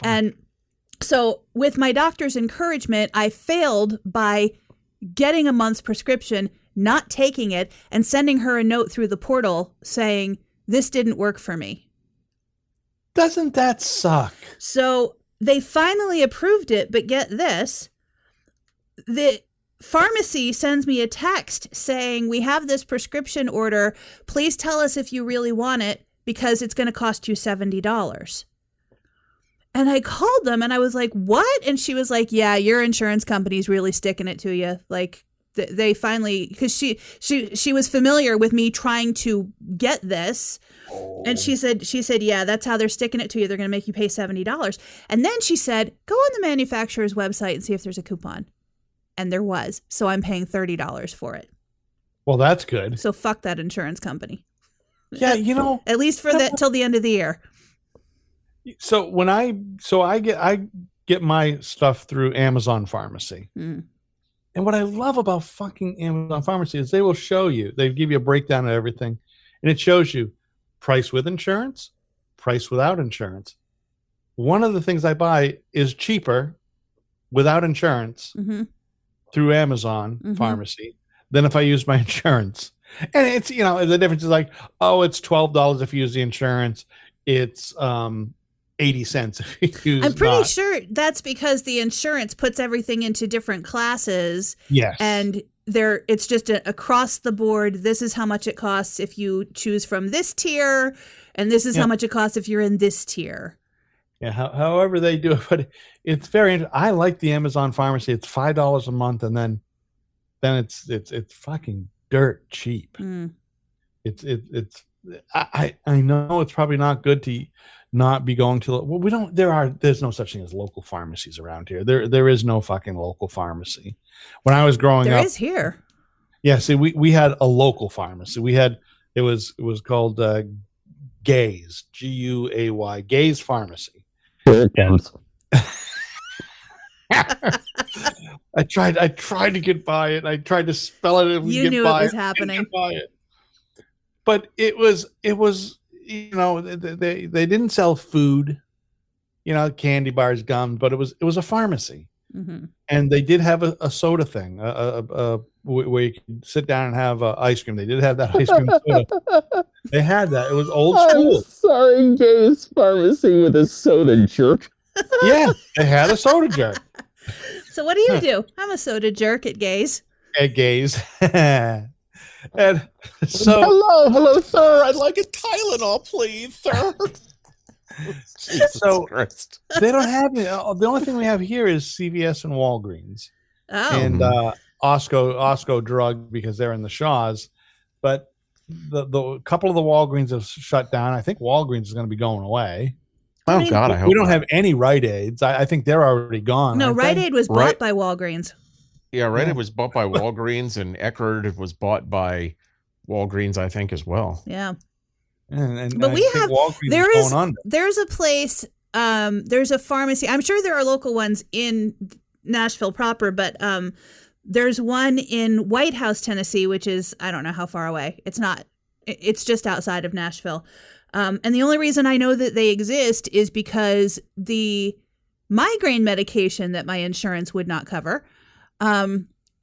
And so with my doctor's encouragement, I failed by getting a month's prescription, not taking it, and sending her a note through the portal saying, this didn't work for me. Doesn't that suck? So they finally approved it, but get this, the pharmacy sends me a text saying, we have this prescription order. Please tell us if you really want it because it's going to cost you $70. And I called them and I was like, what? And she was like, yeah, your insurance company's really sticking it to you. Like they finally, because she was familiar with me trying to get this. And she said, yeah, that's how they're sticking it to you. They're going to make you pay $70. And then she said, go on the manufacturer's website and see if there's a coupon. And there was. So I'm paying $30 for it. Well, that's good. So fuck that insurance company. Yeah, at least for that till the end of the year. So when I get my stuff through Amazon Pharmacy. Mm. And what I love about fucking Amazon Pharmacy is they will show you, they give you a breakdown of everything, and it shows you price with insurance, price without insurance. One of the things I buy is cheaper without insurance through Amazon Pharmacy than if I use my insurance. And it's, the difference is like, oh, it's $12 if you use the insurance. It's 80 cents if you use I'm pretty sure that's because the insurance puts everything into different classes. Yes. And it's just across the board. This is how much it costs if you choose from this tier, and this is how much it costs if you're in this tier. Yeah, however they do it, but it's very. I like the Amazon Pharmacy. It's $5 a month, and then it's fucking dirt cheap. Mm. It's. I know it's probably not good to not be going to. Well, we don't. There's no such thing as local pharmacies around here. There is no fucking local pharmacy. When I was growing up, there is here. Yeah, see, we had a local pharmacy. It was called Gay's, Guay, Gay's Pharmacy. Here it comes. I tried to get by it. I tried to spell it. You knew it was happening. But it was they didn't sell food, candy bars, gum, but it was a pharmacy. Mm-hmm. And they did have a soda thing, where you could sit down and have ice cream. They did have that ice cream soda. They had that. It was old school. I'm sorry, Gay's Pharmacy with a soda jerk. Yeah, they had a soda jerk. So what do you do? I'm a soda jerk at Gay's. At Gay's. And so, hello, sir. I'd like a Tylenol, please, sir. So Christ. They don't have it. The only thing we have here is CVS and Walgreens, and Osco Drug because they're in the Shaws. But the couple of the Walgreens have shut down. I think Walgreens is going to be going away. Oh God, I hope we don't have any Rite Aids. I think they're already gone. No, Rite Aid was bought by Walgreens. Yeah, Rite Aid was bought by Walgreens, and Eckerd was bought by Walgreens, I think, as well. Yeah. But there's a place, there's a pharmacy. I'm sure there are local ones in Nashville proper, but there's one in White House, Tennessee, which is, I don't know how far away. It's just outside of Nashville. And the only reason I know that they exist is because the migraine medication that my insurance would not cover,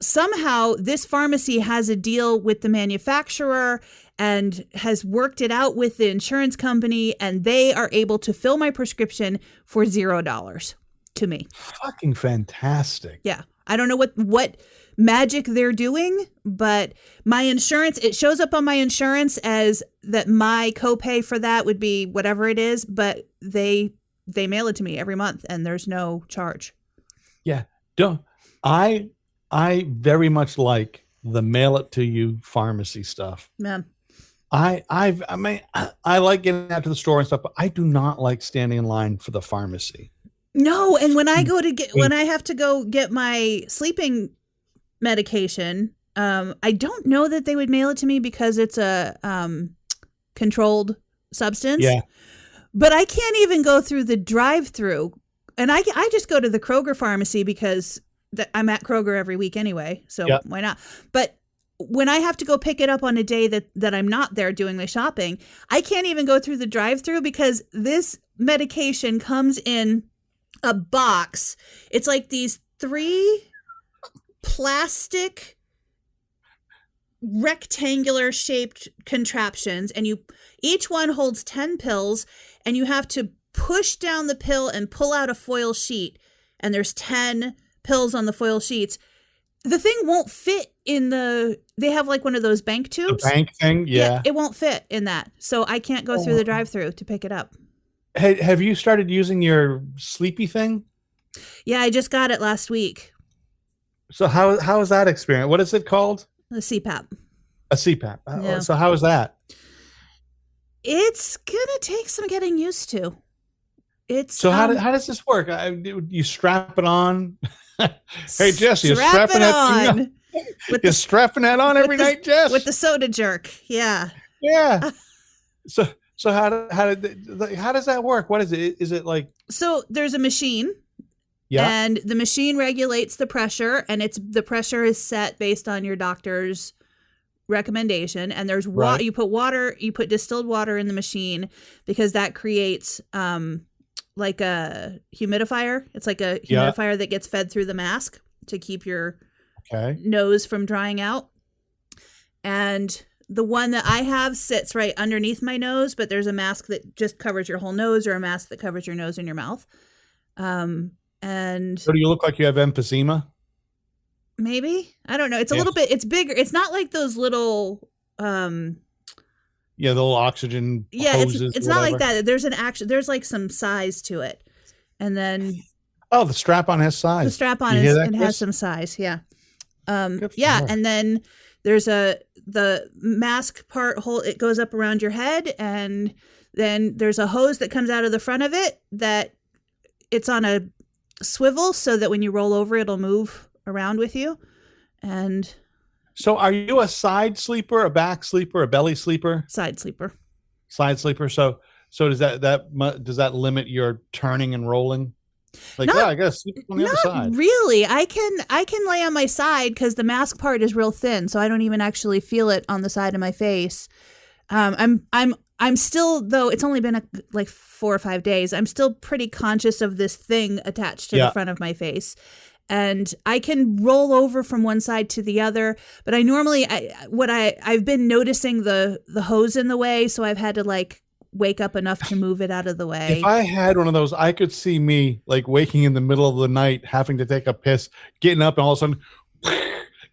somehow this pharmacy has a deal with the manufacturer and has worked it out with the insurance company, and they are able to fill my prescription for $0 to me. Fucking fantastic. Yeah. I don't know what magic they're doing, but my insurance, it shows up on my insurance as that my copay for that would be whatever it is, but they mail it to me every month and there's no charge. Yeah. I very much like the mail it to you pharmacy stuff. Yeah. I like getting out to the store and stuff, but I do not like standing in line for the pharmacy. No, and when I have to go get my sleeping medication, I don't know that they would mail it to me because it's a controlled substance. Yeah. But I can't even go through the drive-through, and I just go to the Kroger pharmacy because I'm at Kroger every week anyway. So why not? But when I have to go pick it up on a day that I'm not there doing my shopping, I can't even go through the drive-through because this medication comes in a box. It's like these 3 plastic rectangular shaped contraptions, and each one holds 10 pills, and you have to push down the pill and pull out a foil sheet, and there's 10 pills on the foil sheets. The thing won't fit they have like one of those bank tubes. The bank thing, yeah. It won't fit in that. So I can't go through the drive-through to pick it up. Have you started using your sleepy thing? Yeah, I just got it last week. So how is that experience? What is it called? The CPAP. A CPAP. Yeah. So how is that? It's gonna take some getting used to. So how does this work? You strap it on? Hey, Jess, you're strapping it on. You're strapping that on every night, Jess? With the soda jerk. Yeah. Yeah. So how does that work? What is it? Is it like? So there's a machine. Yeah. And the machine regulates the pressure, and the pressure is set based on your doctor's recommendation. And there's water. You put distilled water in the machine because that creates like a humidifier. It's like a humidifier that gets fed through the mask to keep your nose from drying out. And the one that I have sits right underneath my nose, but there's a mask that just covers your whole nose, or a mask that covers your nose and your mouth. And so do you look like you have emphysema? Maybe. I don't know. It's a little bit, it's bigger. It's not like those little, the little oxygen hoses. It's not like that. There's like some size to it. And then. Oh, the strap-on has size. The strap-on has some size. Yeah. And then there's the mask part it goes up around your head, and then there's a hose that comes out of the front of it that it's on a swivel so that when you roll over, it'll move around with you. And so are you a side sleeper, a back sleeper, a belly sleeper? Side sleeper. Side sleeper. So does that limit your turning and rolling? Like, I gotta sleep on the other side. Not really. I can lay on my side because the mask part is real thin, so I don't even actually feel it on the side of my face. I'm still, though it's only been like 4 or 5 days, I'm still pretty conscious of this thing attached to the front of my face. And I can roll over from one side to the other, but I've been noticing the hose in the way, so I've had to like wake up enough to move it out of the way. If I had one of those, I could see me like waking in the middle of the night, having to take a piss, getting up, and all of a sudden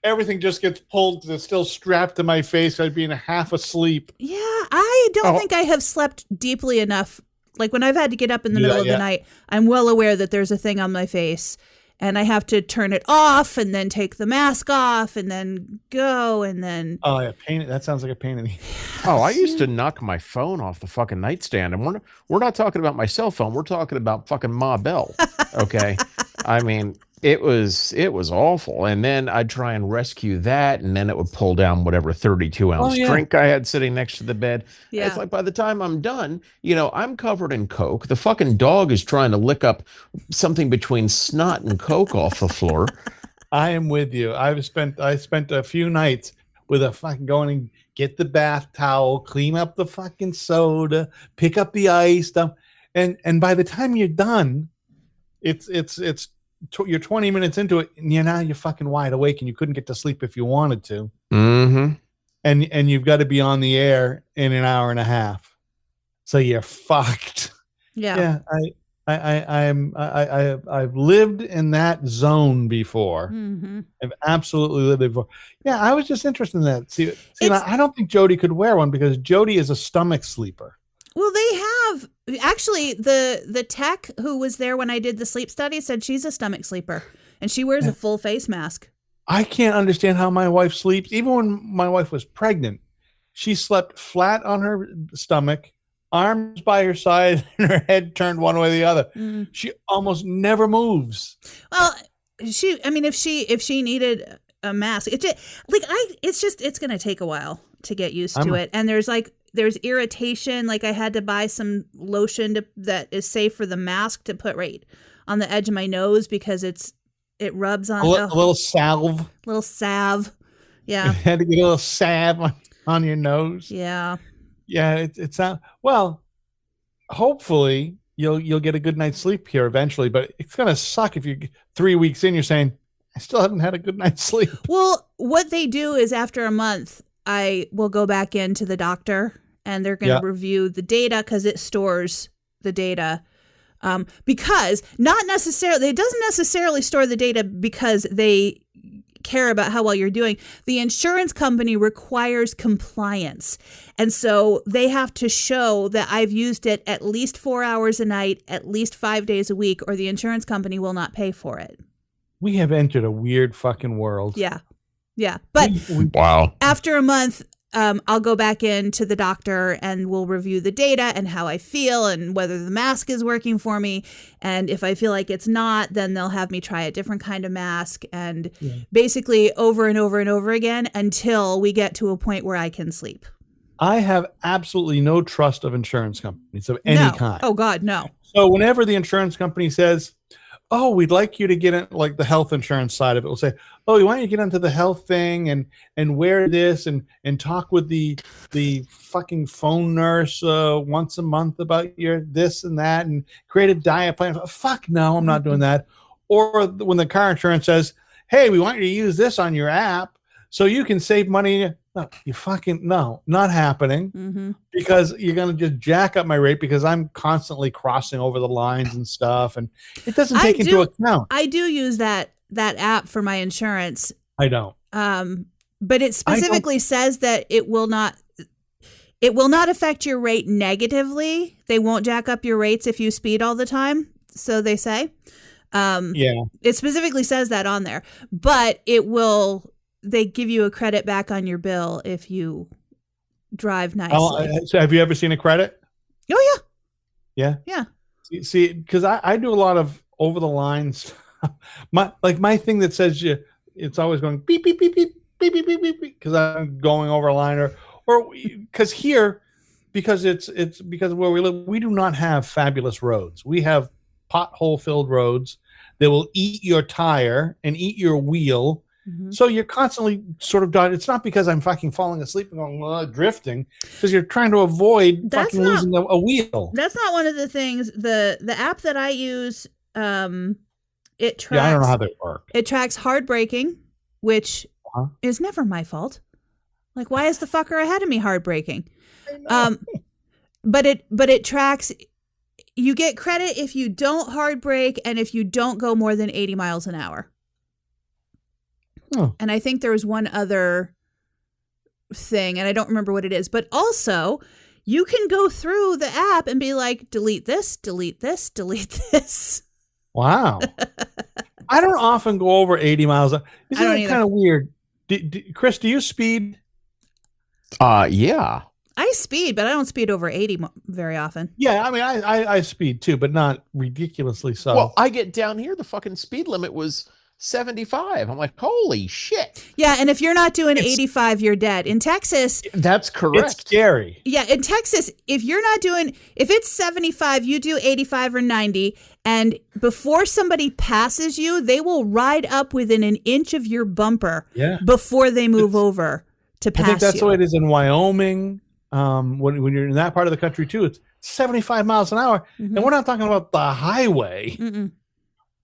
everything just gets pulled. It's still strapped to my face. I'd be in half asleep. Yeah, I don't think I have slept deeply enough. Like when I've had to get up in the middle of the night, I'm well aware that there's a thing on my face, and I have to turn it off and then take the mask off and then go and then. Oh yeah, pain. That sounds like a pain in the. Oh, I used to knock my phone off the fucking nightstand, and we're not talking about my cell phone. We're talking about fucking Ma Bell. Okay, I mean. It was awful. And then I'd try and rescue that, and then it would pull down whatever 32-ounce drink I had sitting next to the bed. Yeah. It's like by the time I'm done, I'm covered in Coke. The fucking dog is trying to lick up something between snot and Coke off the floor. I am with you. I spent a few nights with a fucking going and get the bath towel, clean up the fucking soda, pick up the ice stuff. And by the time you're done, you're 20 minutes into it, and you're fucking wide awake, and you couldn't get to sleep if you wanted to. Mm-hmm. And you've got to be on the air in an hour and a half, so you're fucked. Yeah. I've lived in that zone before. Mm-hmm. I've absolutely lived it before. Yeah, I was just interested in that. See, I don't think Jody could wear one because Jody is a stomach sleeper. Well, they have actually the tech who was there when I did the sleep study said she's a stomach sleeper, and she wears a full face mask. I can't understand how my wife sleeps. Even when my wife was pregnant, she slept flat on her stomach arms by her side and her head turned one way or the other. Mm. She almost never moves. Well, if she needed a mask, it's going to take a while to get used to it. And there's irritation. Like I had to buy some lotion that is safe for the mask to put right on the edge of my nose because it rubs on A little salve. Little salve. Yeah. You had to get a little salve on your nose. Yeah. Yeah, it's not well. Hopefully, you'll get a good night's sleep here eventually, but it's gonna suck if you 3 weeks in, you're saying I still haven't had a good night's sleep. Well, what they do is after a month, I will go back into the doctor and they're going to review the data because it stores the data. Because it doesn't necessarily store the data because they care about how well you're doing. The insurance company requires compliance. And so they have to show that I've used it at least 4 hours a night, at least 5 days a week, or the insurance company will not pay for it. We have entered a weird fucking world. Yeah. Yeah. But Wow. after a month, I'll go back into the doctor and we'll review the data and how I feel and whether the mask is working for me. And if I feel like it's not, then they'll have me try a different kind of mask and basically over and over and over again until we get to a point where I can sleep. I have absolutely no trust of insurance companies of any kind. Oh, God, no. So whenever the insurance company says, oh, we'd like you to get in, like the health insurance side of it, we'll say, oh, we want you to get into the health thing and wear this and talk with the fucking phone nurse once a month about your this and that and create a diet plan. Fuck no, I'm not doing that. Or when the car insurance says, hey, we want you to use this on your app so you can save money. No, not happening because you're going to just jack up my rate because I'm constantly crossing over the lines and stuff. And it doesn't take into account. I do use that app for my insurance. I don't. But it specifically says that it will not affect your rate negatively. They won't jack up your rates if you speed all the time. So they say. It specifically says that on there, but they give you a credit back on your bill if you drive nicely. So have you ever seen a credit? Oh, yeah. Yeah. See, because I do a lot of over the lines. my thing that says it's always going beep, beep, beep, beep, beep, beep, beep, beep, because I'm going over a line or because here, because it's because where we live, we do not have fabulous roads. We have pothole filled roads that will eat your tire and eat your wheel. So you're constantly sort of done. It's not because I'm fucking falling asleep and going drifting, because you're trying to avoid losing a wheel. That's not one of the things. The app that I use, it tracks. Yeah, I don't know how they work. It tracks hard braking, which is never my fault. Like, why is the fucker ahead of me hard braking? But it tracks. You get credit if you don't hard brake and if you don't go more than 80 miles an hour. And I think there was one other thing, and I don't remember what it is. But also, you can go through the app and be like, delete this, delete this, delete this. Wow. I don't often go over 80 miles. Isn't that kind of weird? Chris, do you speed? Yeah. I speed, but I don't speed over 80 very often. Yeah, I mean, I speed too, but not ridiculously so. Well, I get down here, the fucking speed limit was 75. I'm like, holy shit. Yeah, and if you're not doing 85, you're dead. In Texas, that's correct. It's scary. Yeah, in Texas, if it's 75, you do 85 or 90, and before somebody passes you, they will ride up within an inch of your bumper before they move over to pass you. I think that's the way it is in Wyoming. When you're in that part of the country too, it's 75 miles an hour, and we're not talking about the highway.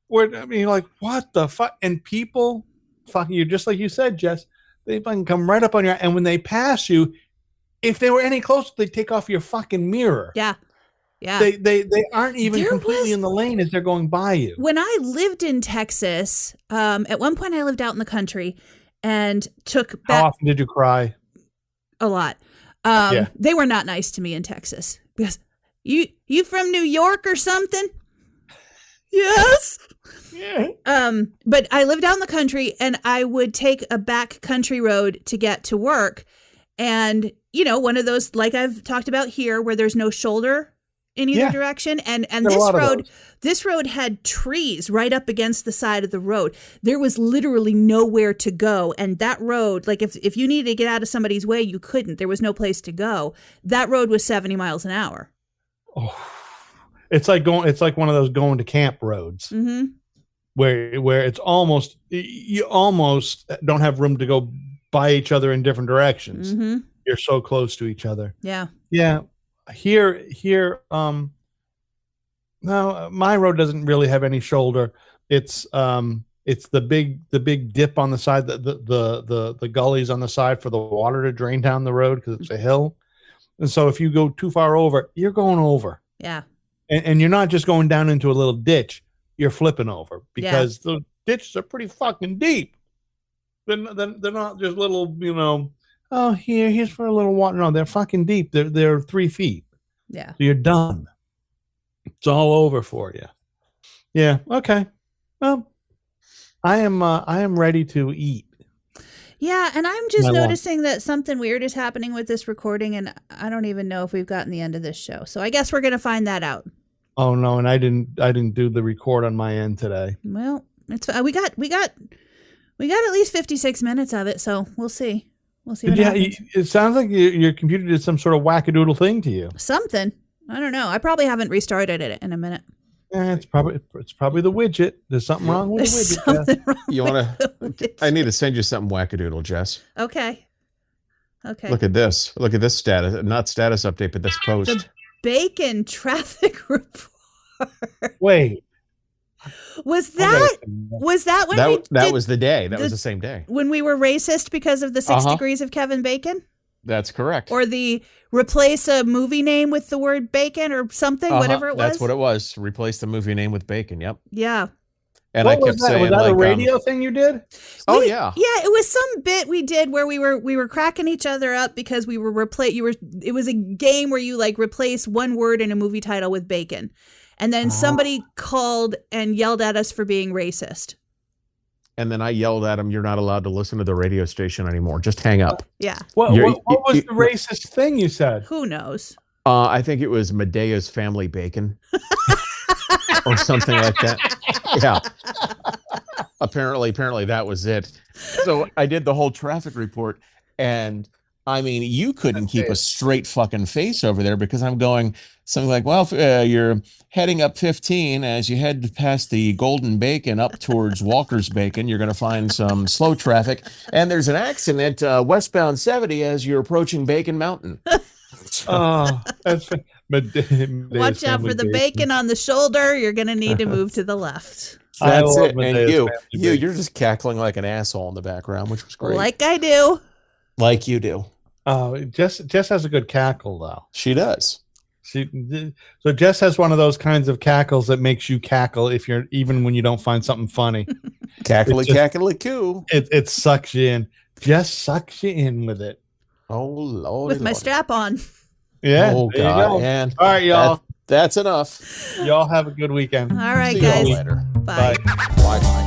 Where I mean, you're like, what the fuck? And people, fucking you, just like you said, Jess, they fucking come right up on your. And when they pass you, if they were any closer, they take off your fucking mirror. Yeah. They aren't even completely in the lane as they're going by you. When I lived in Texas, at one point I lived out in the country and took. How often did you cry? A lot. They were not nice to me in Texas because you from New York or something? Yes. Yeah. But I lived out in the country and I would take a back country road to get to work. And one of those, like I've talked about here, where there's no shoulder in either direction. And this road had trees right up against the side of the road. There was literally nowhere to go. And that road, like if you needed to get out of somebody's way, you couldn't. There was no place to go. That road was 70 miles an hour. Oh, it's like one of those going to camp roads. Mm-hmm. Where it's almost, you almost don't have room to go by each other in different directions. Mm-hmm. You're so close to each other. Yeah. Yeah. Here, no, my road doesn't really have any shoulder. It's the big dip on the side, the gullies on the side for the water to drain down the road because it's a hill. And so if you go too far over, you're going over. Yeah. And you're not just going down into a little ditch. You're flipping over because the ditches are pretty fucking deep. They're not just little, oh, here's for a little water. No, they're fucking deep. They're 3 feet. Yeah. So you're done. It's all over for you. Yeah. Okay. Well, I am ready to eat. Yeah, and I'm just noticing that something weird is happening with this recording, and I don't even know if we've gotten the end of this show. So I guess we're going to find that out. Oh no, and I didn't do the record on my end today. Well, it's we got at least 56 minutes of it, so we'll see. We'll see what happens. It sounds like your computer did some sort of wackadoodle thing to you. Something. I don't know. I probably haven't restarted it in a minute. It's probably the widget. There's something wrong with the widget. Something wrong You want with to? I need to send you something wackadoodle, Jess. Okay. Look at this. Look at this status. Not status update, but this post. The bacon traffic report. Wait. Was that when that was the day? That was the same day when we were racist because of the 6 degrees of Kevin Bacon? That's correct. Or the replace a movie name with the word bacon or something, whatever it was. That's what it was. Replace the movie name with bacon. Yep. Yeah. And I kept saying, was that a radio thing you did? Yeah. Yeah, it was some bit we did where we were cracking each other up because we were it was a game where you like replace one word in a movie title with bacon. And then somebody called and yelled at us for being racist. And then I yelled at him, "You're not allowed to listen to the radio station anymore. Just hang up." Yeah. What was the racist thing you said? Who knows? I think it was Medea's family bacon. Or something like that. Yeah. Apparently that was it. So I did the whole traffic report, and I mean, you couldn't keep a straight fucking face over there because I'm going something like, well, you're heading up 15 as you head past the Golden Bacon up towards Walker's Bacon. You're going to find some slow traffic, and there's an accident westbound 70 as you're approaching Bacon Mountain. Oh, that's watch out for the bacon on the shoulder. You're going to need to move to the left. That's it. And you're just cackling like an asshole in the background, which was great. Like I do. Like you do. Oh, Jess has a good cackle though. She does. So Jess has one of those kinds of cackles that makes you cackle even when you don't find something funny. Cackly coo. It sucks you in. Jess sucks you in with it. Oh Lord. With my strap on. Yeah. Oh God. And all right, y'all. That's enough. Y'all have a good weekend. All right, See guys. y'all later. Bye. Bye. Bye.